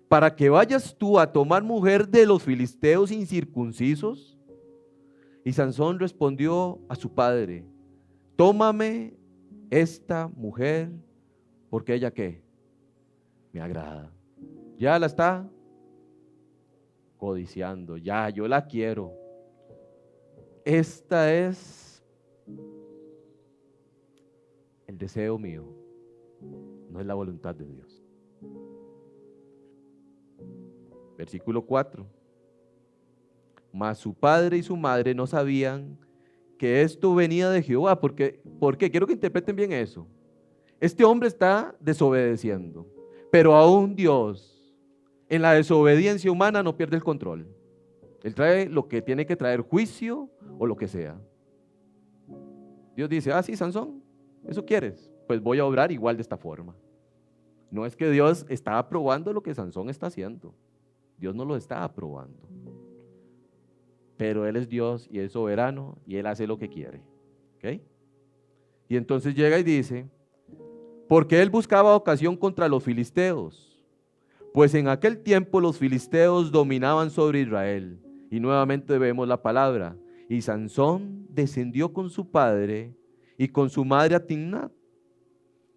para que vayas tú a tomar mujer de los filisteos incircuncisos. Y Sansón respondió a su padre, tómame esta mujer, porque ella ¿qué? Me agrada. Ya la está codiciando, ya yo la quiero. Esta es el deseo mío, no es la voluntad de Dios. Versículo 4. Mas su padre y su madre no sabían que esto venía de Jehová. ¿Por qué? Quiero que interpreten bien eso. Este hombre está desobedeciendo, pero aún Dios en la desobediencia humana no pierde el control. Él trae lo que tiene que traer, juicio o lo que sea. Dios dice, sí, Sansón, ¿eso quieres? Pues voy a obrar igual de esta forma. No es que Dios está aprobando lo que Sansón está haciendo. Dios no lo está aprobando. Pero Él es Dios y es soberano y Él hace lo que quiere. ¿Ok? Y entonces llega y dice, porque Él buscaba ocasión contra los filisteos, pues en aquel tiempo los filisteos dominaban sobre Israel. Y nuevamente vemos la palabra. Y Sansón descendió con su padre y con su madre a Timnat.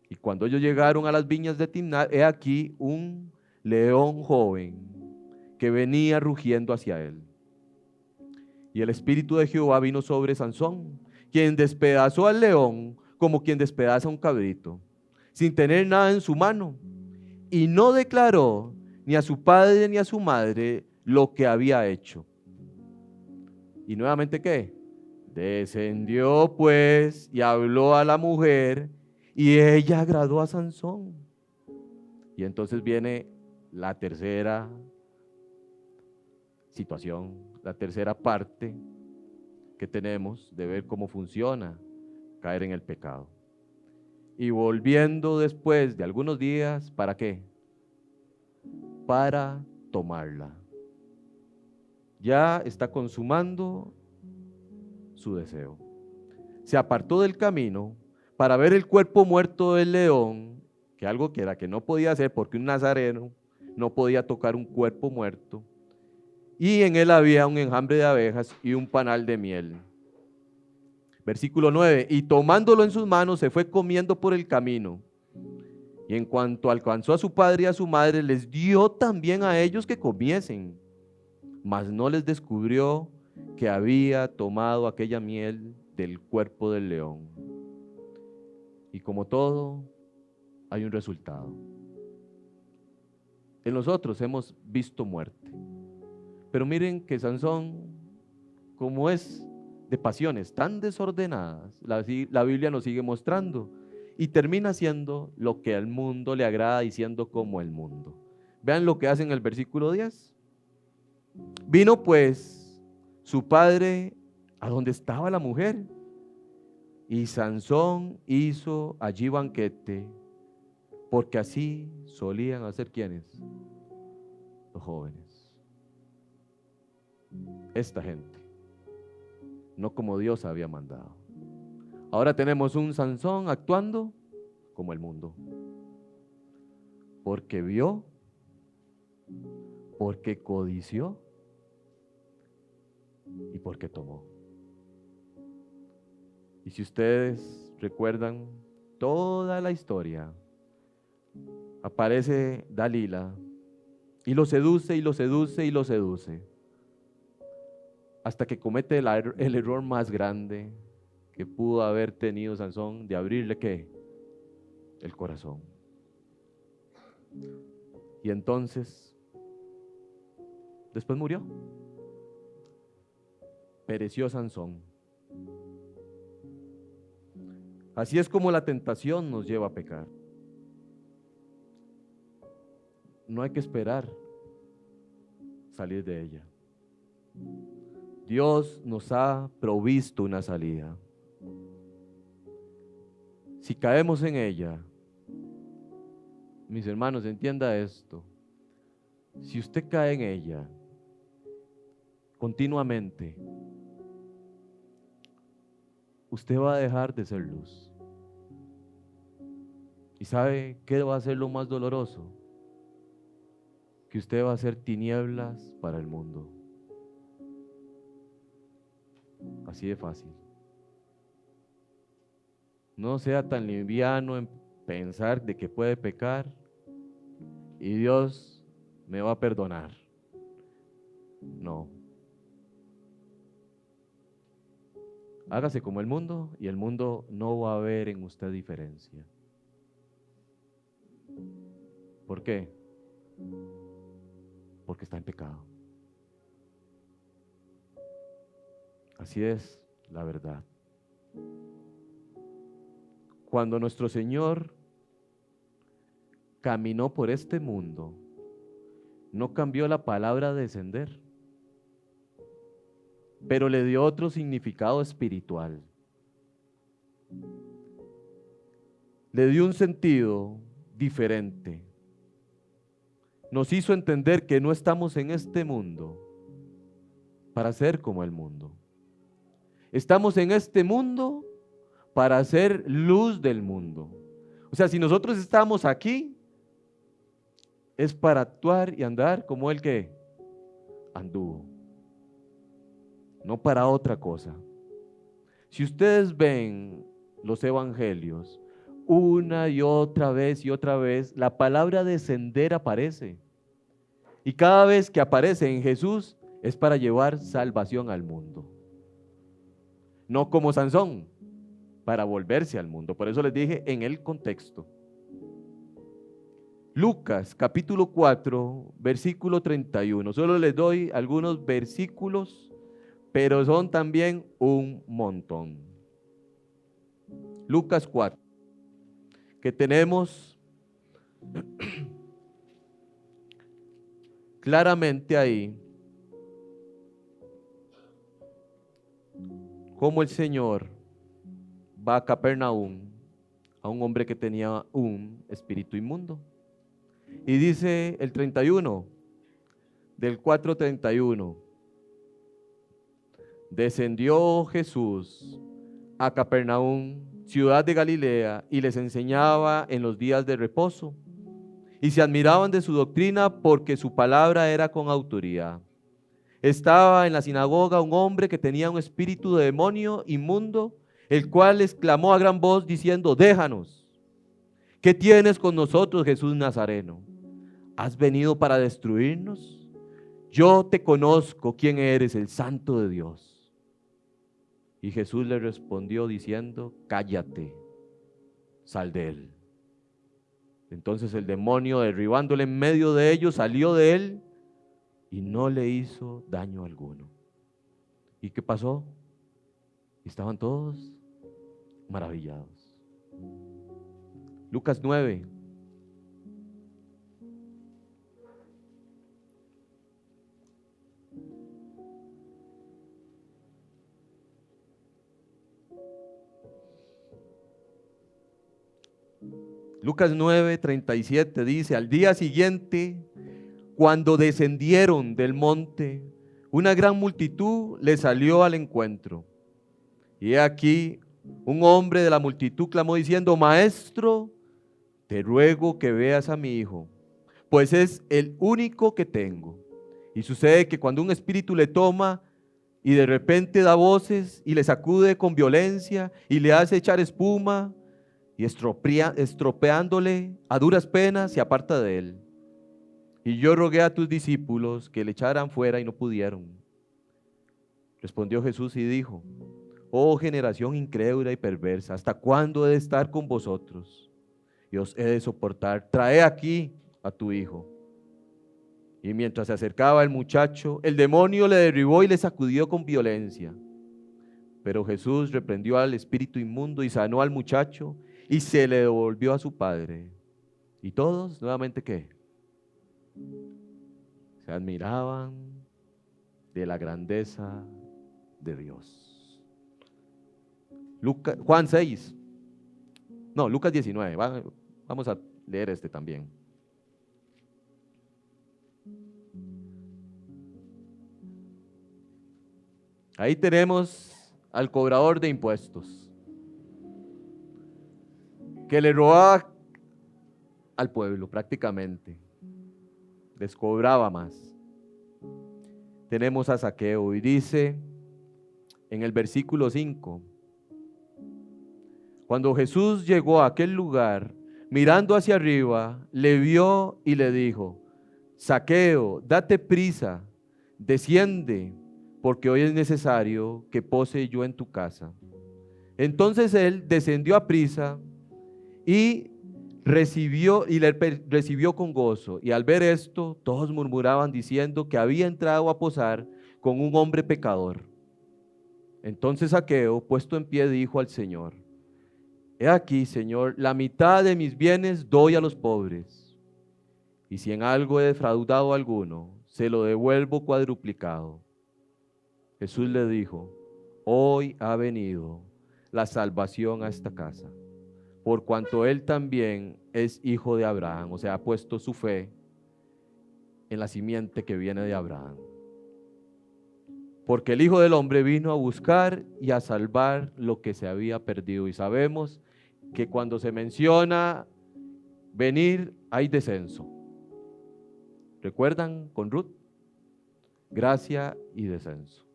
Y cuando ellos llegaron a las viñas de Timnat, he aquí un león joven que venía rugiendo hacia él. Y el espíritu de Jehová vino sobre Sansón, quien despedazó al león como quien despedaza un cabrito, sin tener nada en su mano, y no declaró ni a su padre ni a su madre lo que había hecho. Y nuevamente, ¿qué? Descendió pues y habló a la mujer, y ella agradó a Sansón. Y entonces viene la tercera situación, la tercera parte que tenemos de ver cómo funciona caer en el pecado. Y volviendo después de algunos días, ¿para qué? Para tomarla. Ya está consumando su deseo. Se apartó del camino para ver el cuerpo muerto del león, que algo que era que no podía hacer porque un nazareno no podía tocar un cuerpo muerto, y en él había un enjambre de abejas y un panal de miel. Versículo 9, y tomándolo en sus manos se fue comiendo por el camino, y en cuanto alcanzó a su padre y a su madre, les dio también a ellos que comiesen, mas no les descubrió que había tomado aquella miel del cuerpo del león. Y como todo, hay un resultado. En nosotros hemos visto muerte, pero miren que Sansón, como es de pasiones tan desordenadas, la Biblia nos sigue mostrando y termina haciendo lo que al mundo le agrada y siendo como el mundo. Vean lo que hace en el versículo 10. Vino pues su padre a donde estaba la mujer, y Sansón hizo allí banquete, porque así solían hacer ¿quiénes? Los jóvenes. Esta gente, no como Dios había mandado. Ahora tenemos un Sansón actuando como el mundo, porque vio, porque codició y porque tomó. Y si ustedes recuerdan toda la historia, aparece Dalila y lo seduce y lo seduce y lo seduce, hasta que comete el error más grande que pudo haber tenido Sansón, de abrirle ¿qué? El corazón. Y entonces, después murió. Pereció Sansón. Así es como la tentación nos lleva a pecar. No hay que esperar salir de ella. Dios nos ha provisto una salida. Si caemos en ella, mis hermanos, entienda esto. Si usted cae en ella continuamente, usted va a dejar de ser luz. ¿Y sabe qué va a ser lo más doloroso? Que usted va a ser tinieblas para el mundo. Así de fácil. No sea tan liviano en pensar de que puede pecar y Dios me va a perdonar. No. Hágase como el mundo y el mundo no va a ver en usted diferencia. ¿Por qué? Porque está en pecado. Así es la verdad. Cuando nuestro Señor caminó por este mundo, no cambió la palabra descender, pero le dio otro significado espiritual. Le dio un sentido diferente. Nos hizo entender que no estamos en este mundo para ser como el mundo. Estamos en este mundo para ser luz del mundo. O sea, si nosotros estamos aquí, es para actuar y andar como el que anduvo, no para otra cosa. Si ustedes ven los evangelios, una y otra vez, la palabra descender aparece. Y cada vez que aparece en Jesús es para llevar salvación al mundo. No como Sansón, para volverse al mundo. Por eso les dije en el contexto. Lucas capítulo 4, versículo 31. Solo les doy algunos versículos, pero son también un montón. Lucas 4, que tenemos claramente ahí cómo el Señor va a Capernaum, a un hombre que tenía un espíritu inmundo. Y dice el 31, del 4:31, descendió Jesús a Capernaum, ciudad de Galilea, y les enseñaba en los días de reposo. Y se admiraban de su doctrina porque su palabra era con autoridad. Estaba en la sinagoga un hombre que tenía un espíritu de demonio inmundo, el cual exclamó a gran voz diciendo: déjanos, ¿qué tienes con nosotros, Jesús Nazareno? ¿Has venido para destruirnos? Yo te conozco quién eres, el Santo de Dios. Y Jesús le respondió diciendo: cállate, sal de él. Entonces el demonio, derribándole en medio de ellos, salió de él y no le hizo daño alguno. ¿Y qué pasó? Estaban todos maravillados. Lucas 9. Lucas 9:37 dice: al día siguiente, cuando descendieron del monte, una gran multitud le salió al encuentro. Y he aquí, un hombre de la multitud clamó diciendo: Maestro, te ruego que veas a mi hijo, pues es el único que tengo. Y sucede que cuando un espíritu le toma y de repente da voces y le sacude con violencia y le hace echar espuma y estropeándole a duras penas se aparta de él. Y yo rogué a tus discípulos que le echaran fuera y no pudieron. Respondió Jesús y dijo: oh generación incrédula y perversa, ¿hasta cuándo he de estar con vosotros? Y os he de soportar. Trae aquí a tu hijo. Y mientras se acercaba el muchacho, el demonio le derribó y le sacudió con violencia. Pero Jesús reprendió al espíritu inmundo y sanó al muchacho y se le devolvió a su padre. Y todos, nuevamente, ¿qué? Se admiraban de la grandeza de Dios. Juan 6. No, Lucas 19. Vamos a leer este también. Ahí tenemos al cobrador de impuestos, que le robaba al pueblo prácticamente, les cobraba más. Tenemos a Zaqueo y dice en el versículo 5, cuando Jesús llegó a aquel lugar, mirando hacia arriba, le vio y le dijo: Zaqueo, date prisa, desciende, porque hoy es necesario que pose yo en tu casa. Entonces él descendió a prisa y recibió con gozo. Y al ver esto, todos murmuraban diciendo que había entrado a posar con un hombre pecador. Entonces Zaqueo, puesto en pie, dijo al Señor: he aquí, Señor, la mitad de mis bienes doy a los pobres, y si en algo he defraudado a alguno, se lo devuelvo cuadruplicado. Jesús le dijo: hoy ha venido la salvación a esta casa, por cuanto él también es hijo de Abraham, o sea, ha puesto su fe en la simiente que viene de Abraham. Porque el Hijo del Hombre vino a buscar y a salvar lo que se había perdido. Y sabemos que cuando se menciona venir, hay descenso. ¿Recuerdan con Ruth? Gracia y descenso.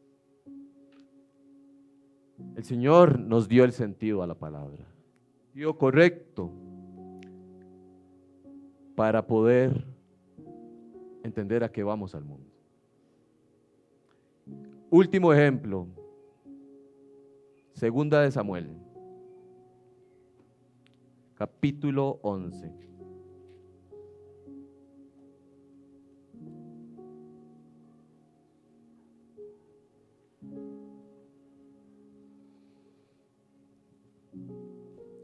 El Señor nos dio el sentido a la palabra, dio correcto para poder entender a qué vamos al mundo. Último ejemplo, Segunda de Samuel, capítulo 11.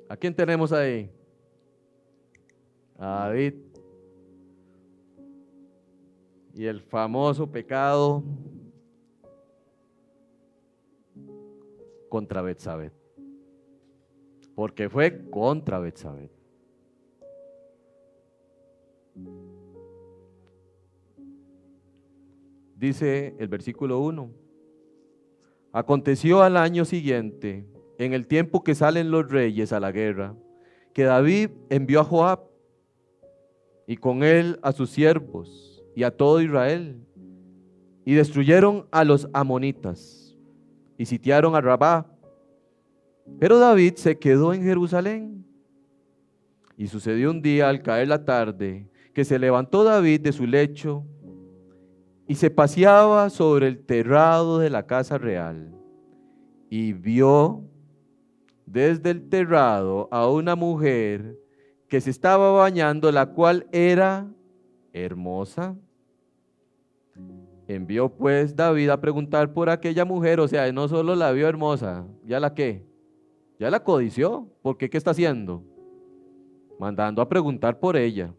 ¿A quién tenemos ahí? A David. Y el famoso pecado contra Betsabé. Porque fue contra Betsabé. Dice el versículo 1. Aconteció al año siguiente, en el tiempo que salen los reyes a la guerra, que David envió a Joab y con él a sus siervos y a todo Israel, y destruyeron a los amonitas y sitiaron a Rabá. Pero David se quedó en Jerusalén. Y sucedió un día al caer la tarde que se levantó David de su lecho y se paseaba sobre el terrado de la casa real y vio desde el terrado a una mujer que se estaba bañando, la cual era hermosa. Envió pues David a preguntar por aquella mujer, o sea, no solo la vio hermosa, ¿ya la qué? Ya la codició, porque ¿qué está haciendo? Mandando a preguntar por ella.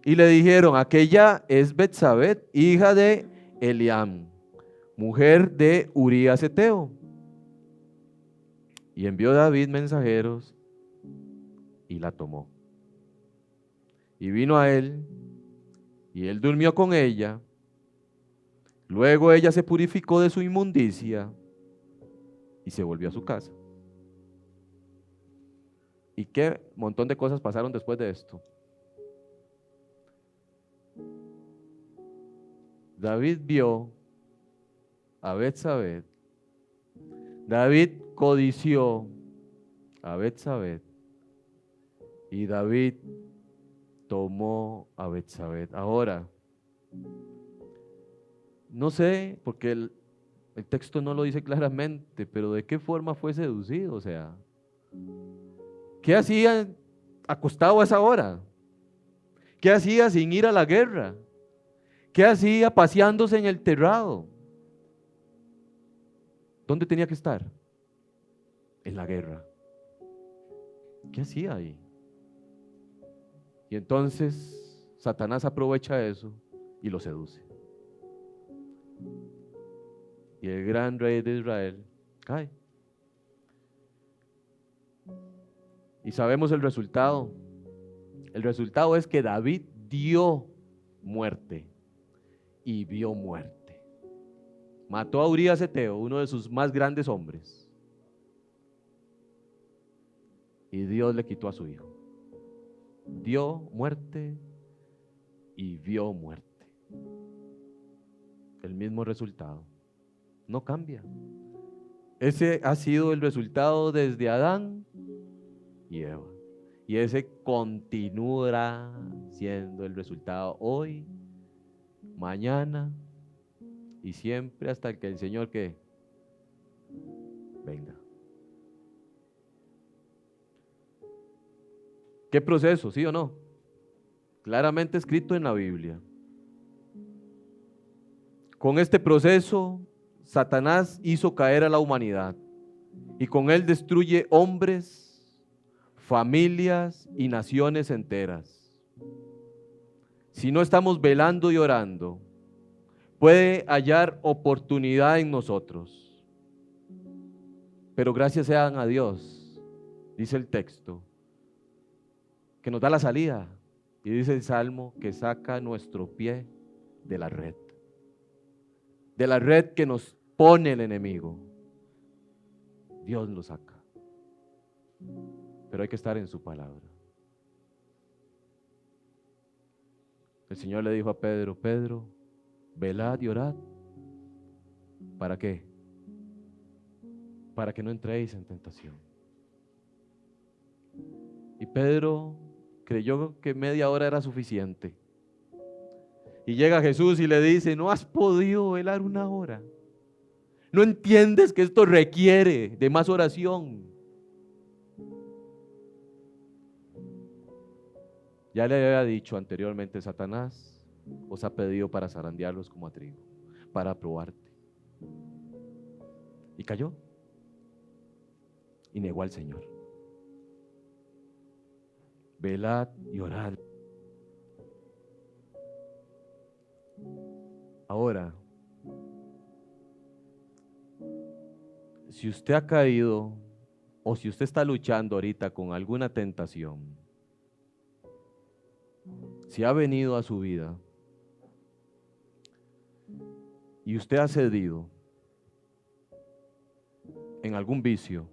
Y le dijeron, aquella es Betsabé, hija de Eliam, mujer de Urías Eteo. Y envió David mensajeros y la tomó. Y vino a él, y él durmió con ella. Luego ella se purificó de su inmundicia y se volvió a su casa. ¿Y qué montón de cosas pasaron después de esto? David vio a Betsabé. David codició a Betsabé. Y David tomó a Betsabé. Ahora, no sé, porque el texto no lo dice claramente, pero ¿de qué forma fue seducido? O sea, ¿qué hacía acostado a esa hora? ¿Qué hacía sin ir a la guerra? ¿Qué hacía paseándose en el terrado? ¿Dónde tenía que estar? En la guerra. ¿Qué hacía ahí? Y entonces Satanás aprovecha eso y lo seduce. Y el gran rey de Israel cae. Y sabemos el resultado. El resultado es que David dio muerte y vio muerte. Mató a Urías Eteo, uno de sus más grandes hombres. Y Dios le quitó a su hijo. Dio muerte y vio muerte. El mismo resultado. No cambia. Ese ha sido el resultado desde Adán y Eva. Y ese continuará siendo el resultado hoy, mañana y siempre hasta que el Señor que venga. ¿Qué proceso? ¿Sí o no? Claramente escrito en la Biblia. Con este proceso, Satanás hizo caer a la humanidad y con él destruye hombres, familias y naciones enteras. Si no estamos velando y orando, puede hallar oportunidad en nosotros. Pero gracias sean a Dios, dice el texto, que nos da la salida. Y dice el Salmo que saca nuestro pie de la red que nos pone el enemigo. Dios lo saca. Pero hay que estar en su palabra. El Señor le dijo a Pedro, Pedro, velad y orad. ¿Para qué? Para que no entréis en tentación. Y Pedro creyó que media hora era suficiente. Y llega Jesús y le dice, no has podido velar una hora. No entiendes que esto requiere de más oración. Ya le había dicho anteriormente, Satanás os ha pedido para zarandearlos como a trigo, para probarte. Y cayó. Y negó al Señor. Velad y orad. Ahora, si usted ha caído o si usted está luchando ahorita con alguna tentación, si ha venido a su vida y usted ha cedido en algún vicio,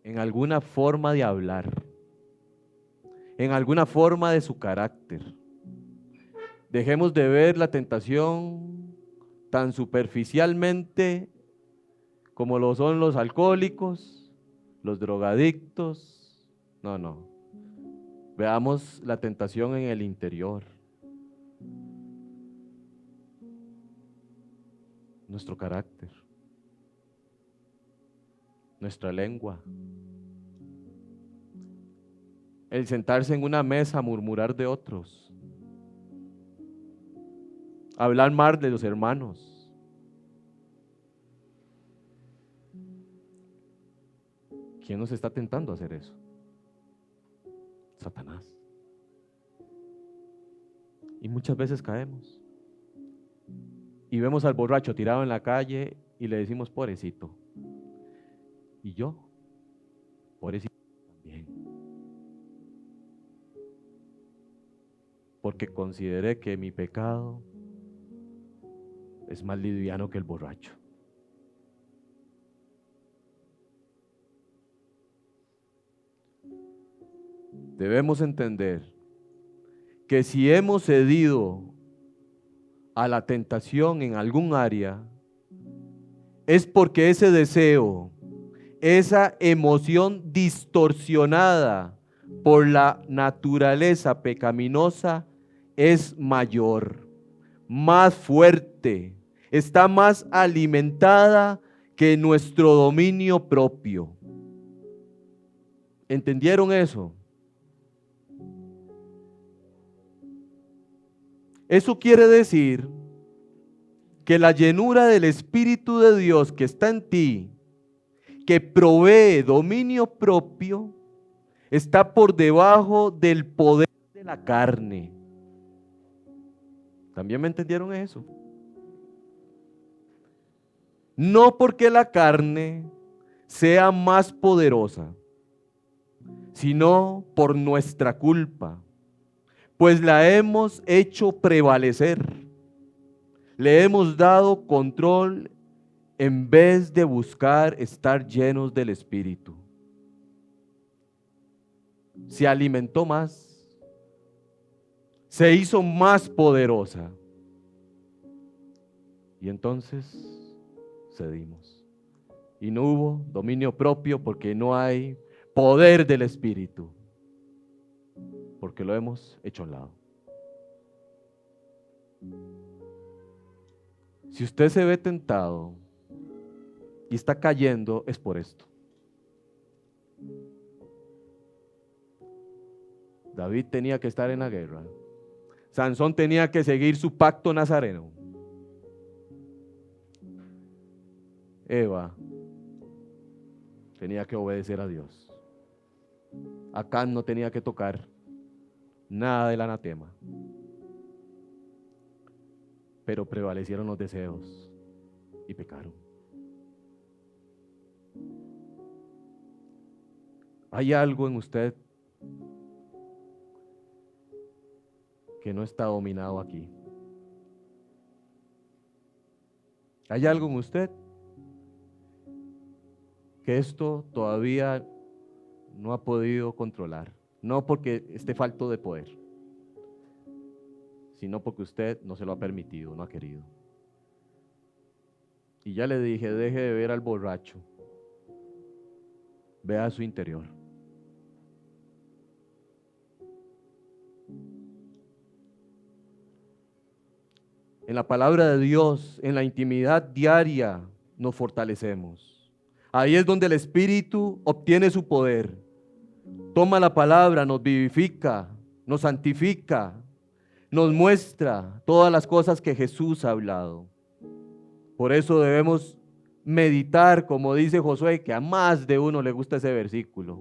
en alguna forma de hablar, en alguna forma de su carácter, dejemos de ver la tentación tan superficialmente como lo son los alcohólicos, los drogadictos. No, no. Veamos la tentación en el interior. Nuestro carácter, nuestra lengua, el sentarse en una mesa a murmurar de otros, hablar mal de los hermanos. ¿Quién nos está tentando a hacer eso? Satanás. Y muchas veces caemos. Y vemos al borracho tirado en la calle y le decimos, pobrecito. Y yo, pobrecito también. Porque consideré que mi pecado es más liviano que el borracho. Debemos entender que si hemos cedido a la tentación en algún área, es porque ese deseo, esa emoción distorsionada por la naturaleza pecaminosa es mayor, más fuerte, está más alimentada que nuestro dominio propio. ¿Entendieron eso? Eso quiere decir que la llenura del Espíritu de Dios que está en ti, que provee dominio propio, está por debajo del poder de la carne. ¿También me entendieron eso? No porque la carne sea más poderosa, sino por nuestra culpa, pues la hemos hecho prevalecer. Le hemos dado control en vez de buscar estar llenos del Espíritu. Se alimentó más, se hizo más poderosa. Y entonces cedimos. Y no hubo dominio propio porque no hay poder del Espíritu, porque lo hemos hecho a un lado. Si usted se ve tentado y está cayendo, es por esto. David tenía que estar en la guerra. Sansón tenía que seguir su pacto nazareno. Eva tenía que obedecer a Dios. Acán no tenía que tocar nada del anatema. Pero prevalecieron los deseos y pecaron. Hay algo en usted que no está dominado aquí. Hay algo en usted que esto todavía no ha podido controlar. No porque esté falto de poder, sino porque usted no se lo ha permitido, no ha querido. Y ya le dije, deje de ver al borracho, vea su interior. En la palabra de Dios, en la intimidad diaria, nos fortalecemos. Ahí es donde el Espíritu obtiene su poder. Toma la palabra, nos vivifica, nos santifica, nos muestra todas las cosas que Jesús ha hablado. Por eso debemos meditar, como dice Josué, que a más de uno le gusta ese versículo.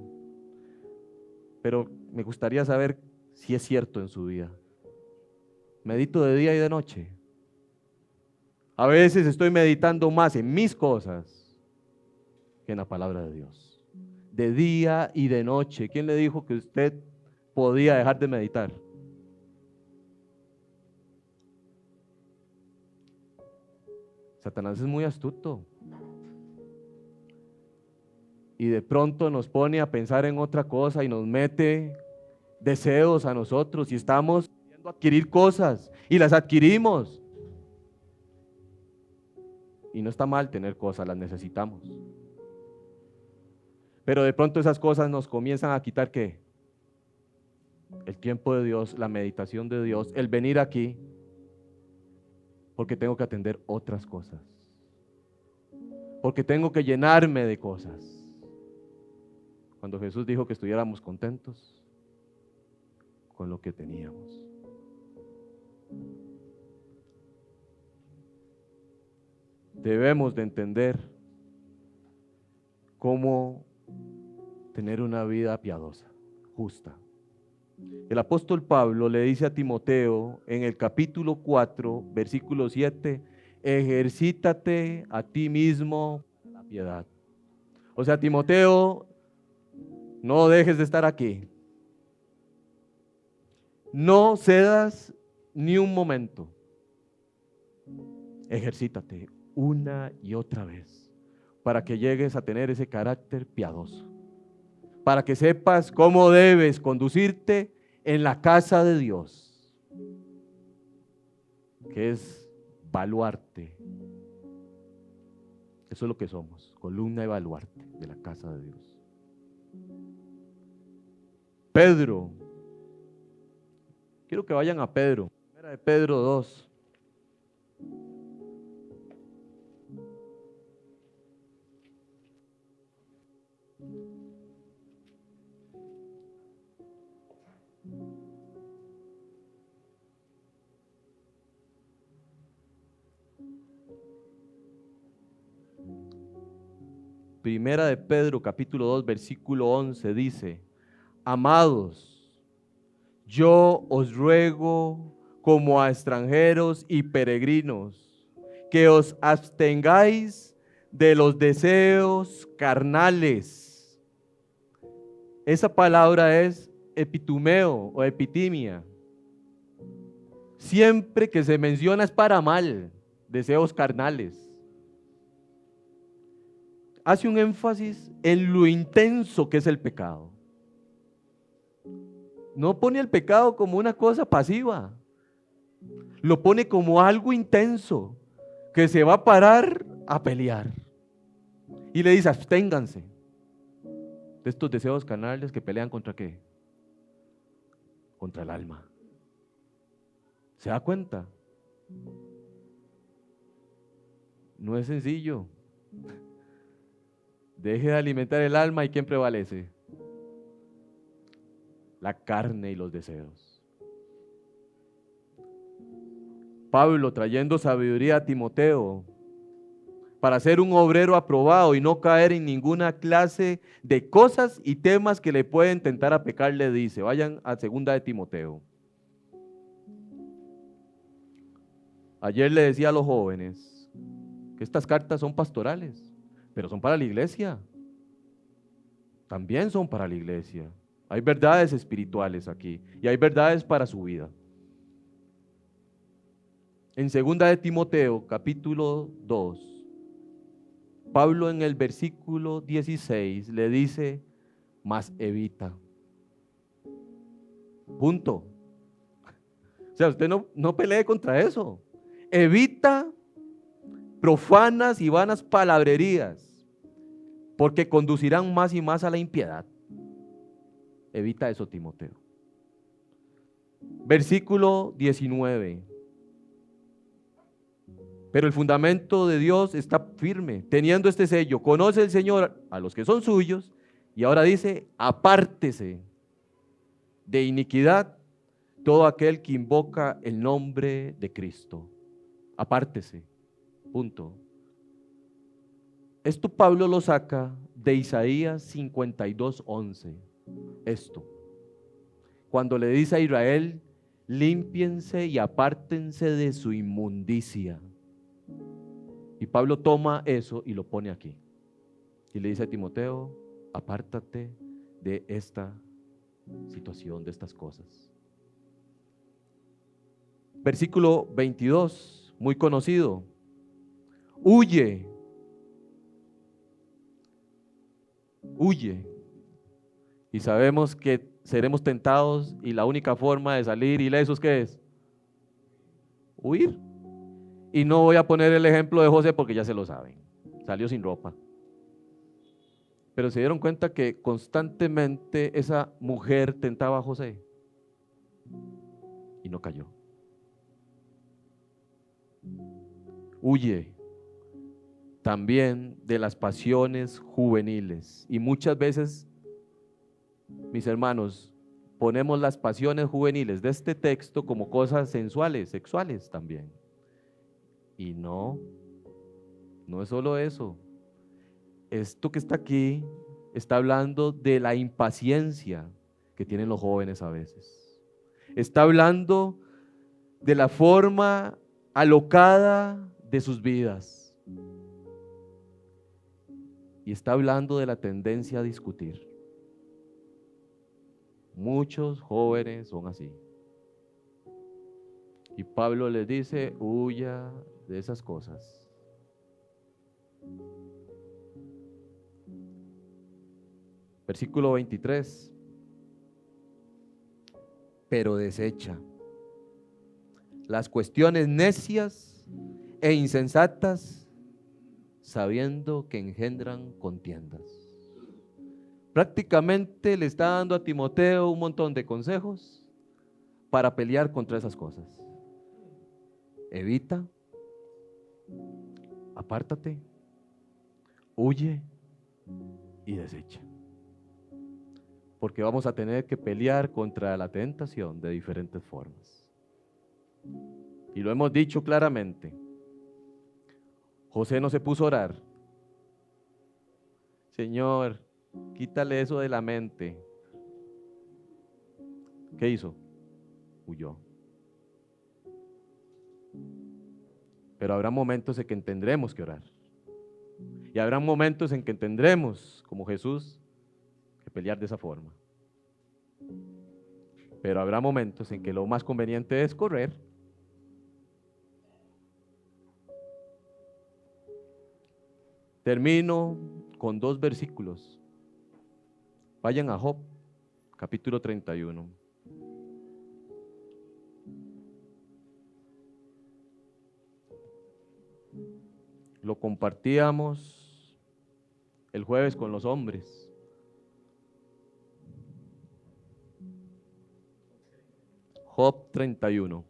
Pero me gustaría saber si es cierto en su vida. Medito de día y de noche. A veces estoy meditando más en mis cosas que en la palabra de Dios. De día y de noche. ¿Quién le dijo que usted podía dejar de meditar? Satanás es muy astuto. Y de pronto nos pone a pensar en otra cosa y nos mete deseos a nosotros y estamos queriendo adquirir cosas y las adquirimos. Y no está mal tener cosas, las necesitamos. Pero de pronto esas cosas nos comienzan a quitar ¿qué? El tiempo de Dios, la meditación de Dios, el venir aquí, porque tengo que atender otras cosas. Porque tengo que llenarme de cosas. Cuando Jesús dijo que estuviéramos contentos con lo que teníamos. Debemos de entender cómo tener una vida piadosa, justa. El apóstol Pablo le dice a Timoteo en el capítulo 4, versículo 7, ejercítate a ti mismo para la piedad. O sea, Timoteo, no dejes de estar aquí. No cedas ni un momento. Ejercítate una y otra vez para que llegues a tener ese carácter piadoso. Para que sepas cómo debes conducirte en la casa de Dios, que es baluarte. Eso es lo que somos, columna y baluarte de la casa de Dios. Pedro, quiero que vayan a Pedro, primera de Pedro 2. Primera de Pedro, capítulo 2, versículo 11, dice: amados, yo os ruego como a extranjeros y peregrinos, que os abstengáis de los deseos carnales. Esa palabra es epitumeo o epitimia. Siempre que se menciona es para mal, deseos carnales. Hace un énfasis en lo intenso que es el pecado. No pone el pecado como una cosa pasiva, lo pone como algo intenso, que se va a parar a pelear. Y le dice, absténganse de estos deseos carnales que pelean ¿contra qué? Contra el alma. ¿Se da cuenta? No es sencillo. Deje de alimentar el alma y ¿quién prevalece? La carne y los deseos. Pablo, trayendo sabiduría a Timoteo para ser un obrero aprobado y no caer en ninguna clase de cosas y temas que le pueden tentar a pecar, le dice, vayan a 2 de Timoteo. Ayer le decía a los jóvenes que estas cartas son pastorales, pero son para la iglesia. También son para la iglesia. Hay verdades espirituales aquí y hay verdades para su vida. En 2 de Timoteo, capítulo 2, Pablo en el versículo 16 le dice, mas evita. Punto. O sea, usted no pelee contra eso. Evita profanas y vanas palabrerías, porque conducirán más y más a la impiedad. Evita eso, Timoteo. Versículo 19. Pero el fundamento de Dios está firme, teniendo este sello. Conoce el Señor a los que son suyos, y ahora dice, apártese de iniquidad todo aquel que invoca el nombre de Cristo. Apártese, punto. Esto Pablo lo saca de Isaías 52:11. Esto, cuando le dice a Israel, límpiense y apártense de su inmundicia. Y Pablo toma eso y lo pone aquí. Y le dice a Timoteo, apártate de esta situación, de estas cosas. Versículo 22, muy conocido. Huye, huye. Y sabemos que seremos tentados y la única forma de salir ilesos, ¿qué es? Huir. Y no voy a poner el ejemplo de José porque ya se lo saben. Salió sin ropa. Pero se dieron cuenta que constantemente esa mujer tentaba a José y no cayó. Huye también de las pasiones juveniles. Y muchas veces, mis hermanos, ponemos las pasiones juveniles de este texto como cosas sensuales, sexuales también. Y no, no es solo eso. Esto que está aquí está hablando de la impaciencia que tienen los jóvenes a veces. Está hablando de la forma alocada de sus vidas. Y está hablando de la tendencia a discutir. Muchos jóvenes son así. Y Pablo les dice, huya de esas cosas. Versículo 23. Pero desecha las cuestiones necias e insensatas, sabiendo que engendran contiendas. Prácticamente le está dando a Timoteo un montón de consejos para pelear contra esas cosas. Evita, apártate, huye y desecha. Porque vamos a tener que pelear contra la tentación de diferentes formas. Y lo hemos dicho claramente. José no se puso a orar. Señor, quítale eso de la mente. ¿Qué hizo? Huyó. Pero habrá momentos en que tendremos que orar. Y habrá momentos en que tendremos, como Jesús, que pelear de esa forma. Pero habrá momentos en que lo más conveniente es correr. Termino con 2 versículos. Vayan a Job, capítulo 31. Lo compartíamos el jueves con los hombres. Job 31.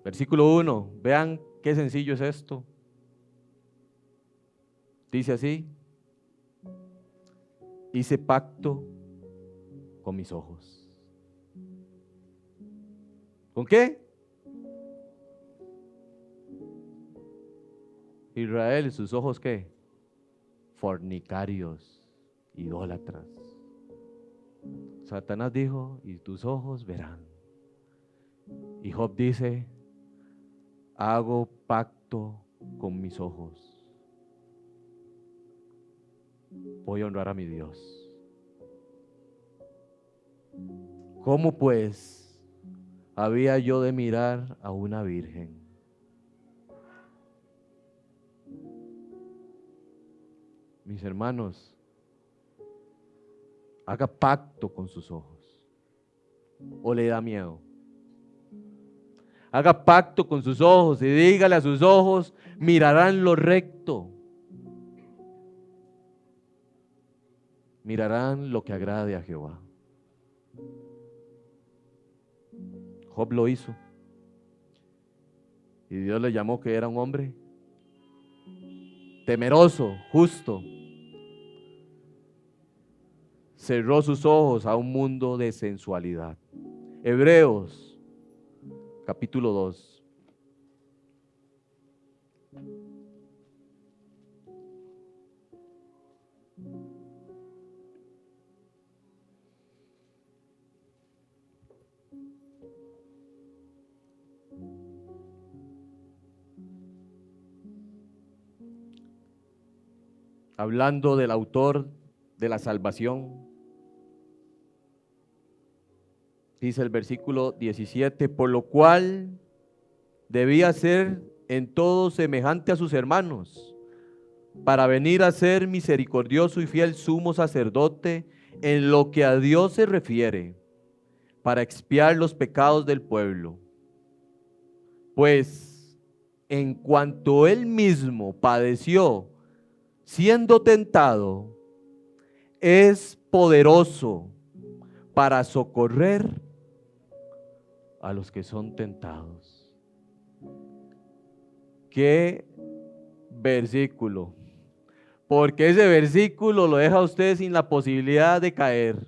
Versículo 1. Vean qué sencillo es esto. Dice así: hice pacto con mis ojos. ¿Con qué? Israel, ¿sus ojos qué? Fornicarios, idólatras. Satanás dijo, y tus ojos verán. Y Job dice, hago pacto con mis ojos. Voy a honrar a mi Dios. ¿Cómo pues había yo de mirar a una virgen? Mis hermanos, Haga pacto con sus ojos. ¿O le da miedo? Haga pacto con sus ojos y dígale a sus ojos, mirarán lo recto. Mirarán lo que agrade a Jehová. Job lo hizo. Y Dios le llamó que era un hombre temeroso, justo. Cerró sus ojos a un mundo de sensualidad. Hebreos, capítulo 2. Hablando del autor de la salvación, dice el versículo 17, por lo cual debía ser en todo semejante a sus hermanos, para venir a ser misericordioso y fiel sumo sacerdote en lo que a Dios se refiere, para expiar los pecados del pueblo. Pues en cuanto él mismo padeció, siendo tentado, es poderoso para socorrer a los que son tentados. ¿Qué versículo? Porque ese versículo lo deja a usted sin la posibilidad de caer,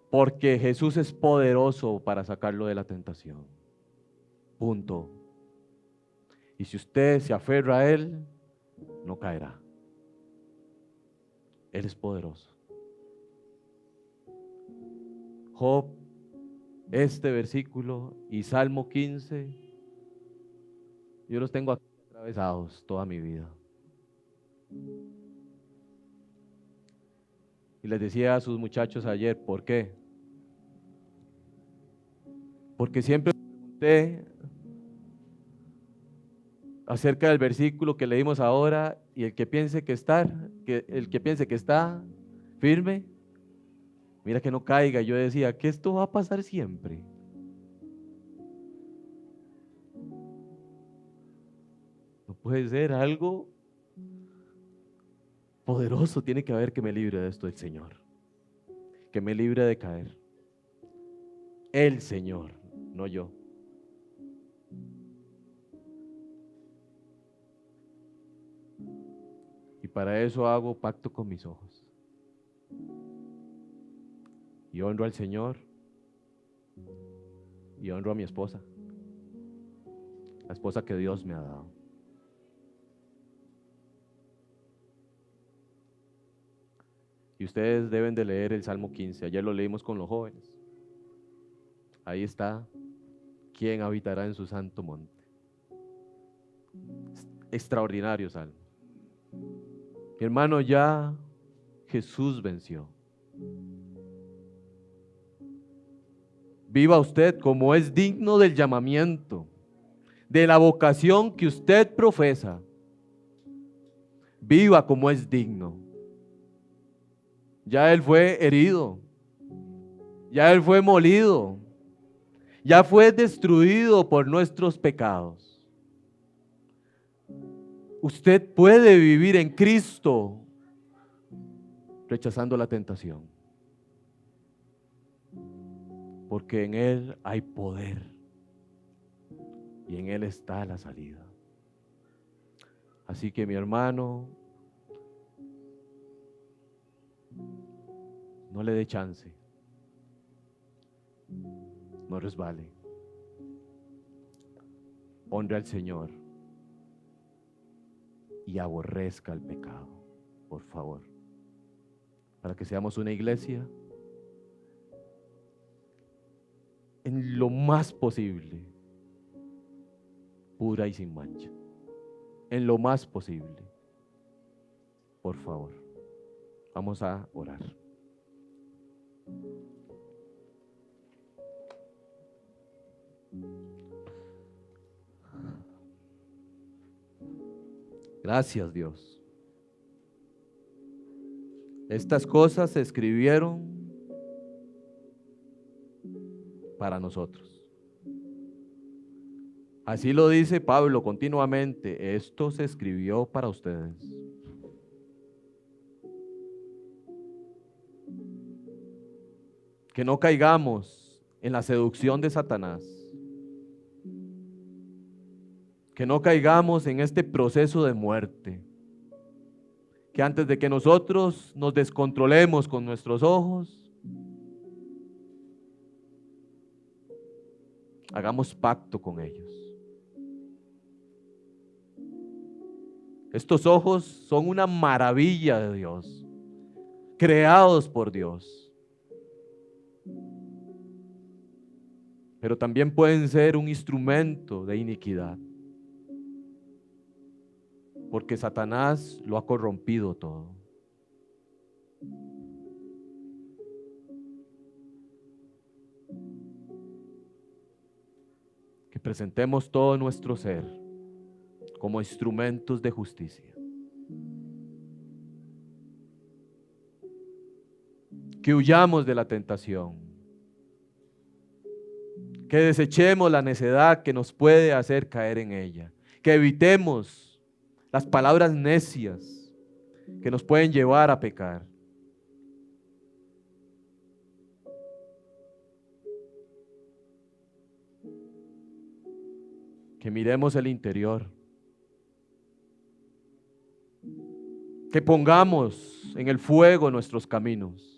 porque Jesús es poderoso para sacarlo de la tentación. Punto. Y si usted se aferra a Él, no caerá. Él es poderoso. Job, este versículo y Salmo 15, yo los tengo aquí atravesados toda mi vida. Y les decía a sus muchachos ayer, ¿por qué? Porque siempre pregunté acerca del versículo que leímos ahora, y el que piense que está firme, mira que no caiga. Yo decía que esto va a pasar siempre. No puede ser, algo poderoso tiene que haber que me libre de esto el Señor, que me libre de caer. El Señor, no yo. Y para eso hago pacto con mis ojos. Y honro al Señor. Y honro a mi esposa. La esposa que Dios me ha dado. Y ustedes deben de leer el Salmo 15. Ayer lo leímos con los jóvenes. Ahí está. ¿Quién habitará en su santo monte? Extraordinario salmo. Mi hermano, ya Jesús venció. Viva usted como es digno del llamamiento, de la vocación que usted profesa. Viva como es digno. Ya Él fue herido. Ya Él fue molido. Ya fue destruido por nuestros pecados. Usted puede vivir en Cristo rechazando la tentación, porque en Él hay poder y en Él está la salida. Así que mi hermano, no le dé chance, no resbale, honre al Señor y aborrezca el pecado, por favor, para que seamos una iglesia en lo más posible pura y sin mancha, en lo más posible. Por favor, vamos a orar. Gracias, Dios. Estas cosas se escribieron para nosotros. Así lo dice Pablo continuamente, esto se escribió para ustedes. Que no caigamos en la seducción de Satanás. Que no caigamos en este proceso de muerte. Que antes de que nosotros nos descontrolemos con nuestros ojos, hagamos pacto con ellos. Estos ojos son una maravilla de Dios, creados por Dios. Pero también pueden ser un instrumento de iniquidad, porque Satanás lo ha corrompido todo. Que presentemos todo nuestro ser como instrumentos de justicia. Que huyamos de la tentación. Que desechemos la necedad que nos puede hacer caer en ella. Que evitemos las palabras necias que nos pueden llevar a pecar. Que miremos el interior. Que pongamos en el fuego nuestros caminos.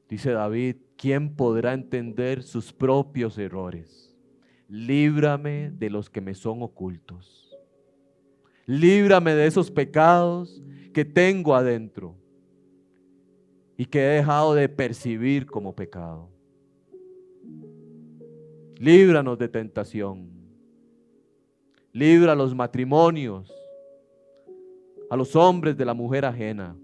Dice David, ¿quién podrá entender sus propios errores? Líbrame de los que me son ocultos. Líbrame de esos pecados que tengo adentro y que he dejado de percibir como pecado. Líbranos de tentación. Libra a los matrimonios, a los hombres de la mujer ajena.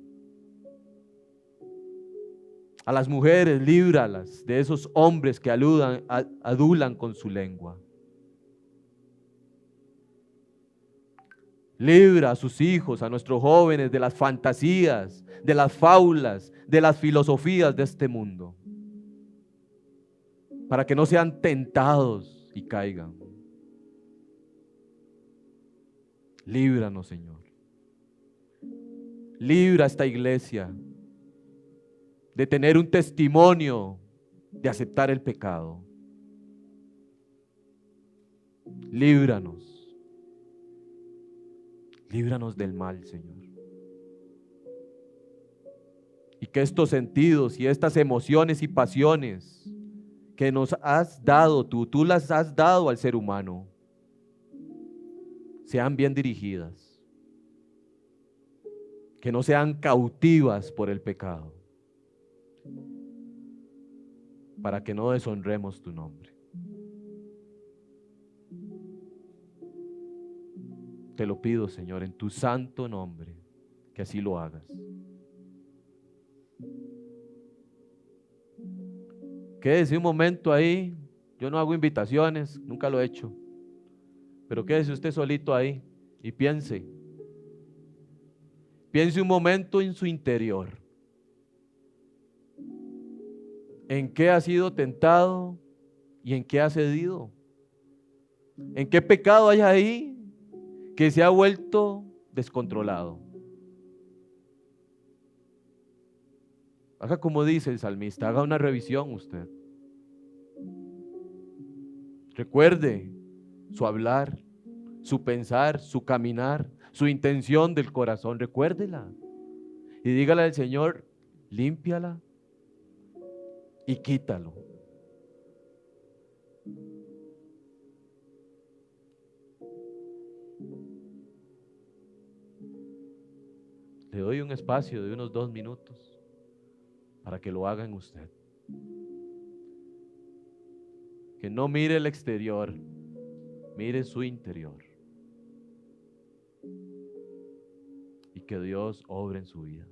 A las mujeres, líbralas de esos hombres que adulan con su lengua. Libra a sus hijos, a nuestros jóvenes de las fantasías, de las fábulas, de las filosofías de este mundo, para que no sean tentados y caigan. Líbranos, Señor. Libra a esta iglesia de tener un testimonio de aceptar el pecado. Líbranos. Líbranos del mal, Señor. Y que estos sentidos y estas emociones y pasiones que nos has dado tú las has dado al ser humano, sean bien dirigidas. Que no sean cautivas por el pecado, para que no deshonremos tu nombre. Te lo pido, Señor, en tu santo nombre, que así lo hagas. Quédese un momento ahí. Yo no hago invitaciones, nunca lo he hecho. Pero quédese usted solito ahí y piense. Piense un momento en su interior. ¿En qué ha sido tentado y en qué ha cedido? ¿En qué pecado hay ahí que se ha vuelto descontrolado? Haga como dice el salmista, haga una revisión usted. Recuerde su hablar, su pensar, su caminar, su intención del corazón, recuérdela. Y dígale al Señor, límpiala y quítalo. Le doy un espacio de unos 2 minutos para que lo haga en usted. Que no mire el exterior, mire su interior. Y que Dios obre en su vida.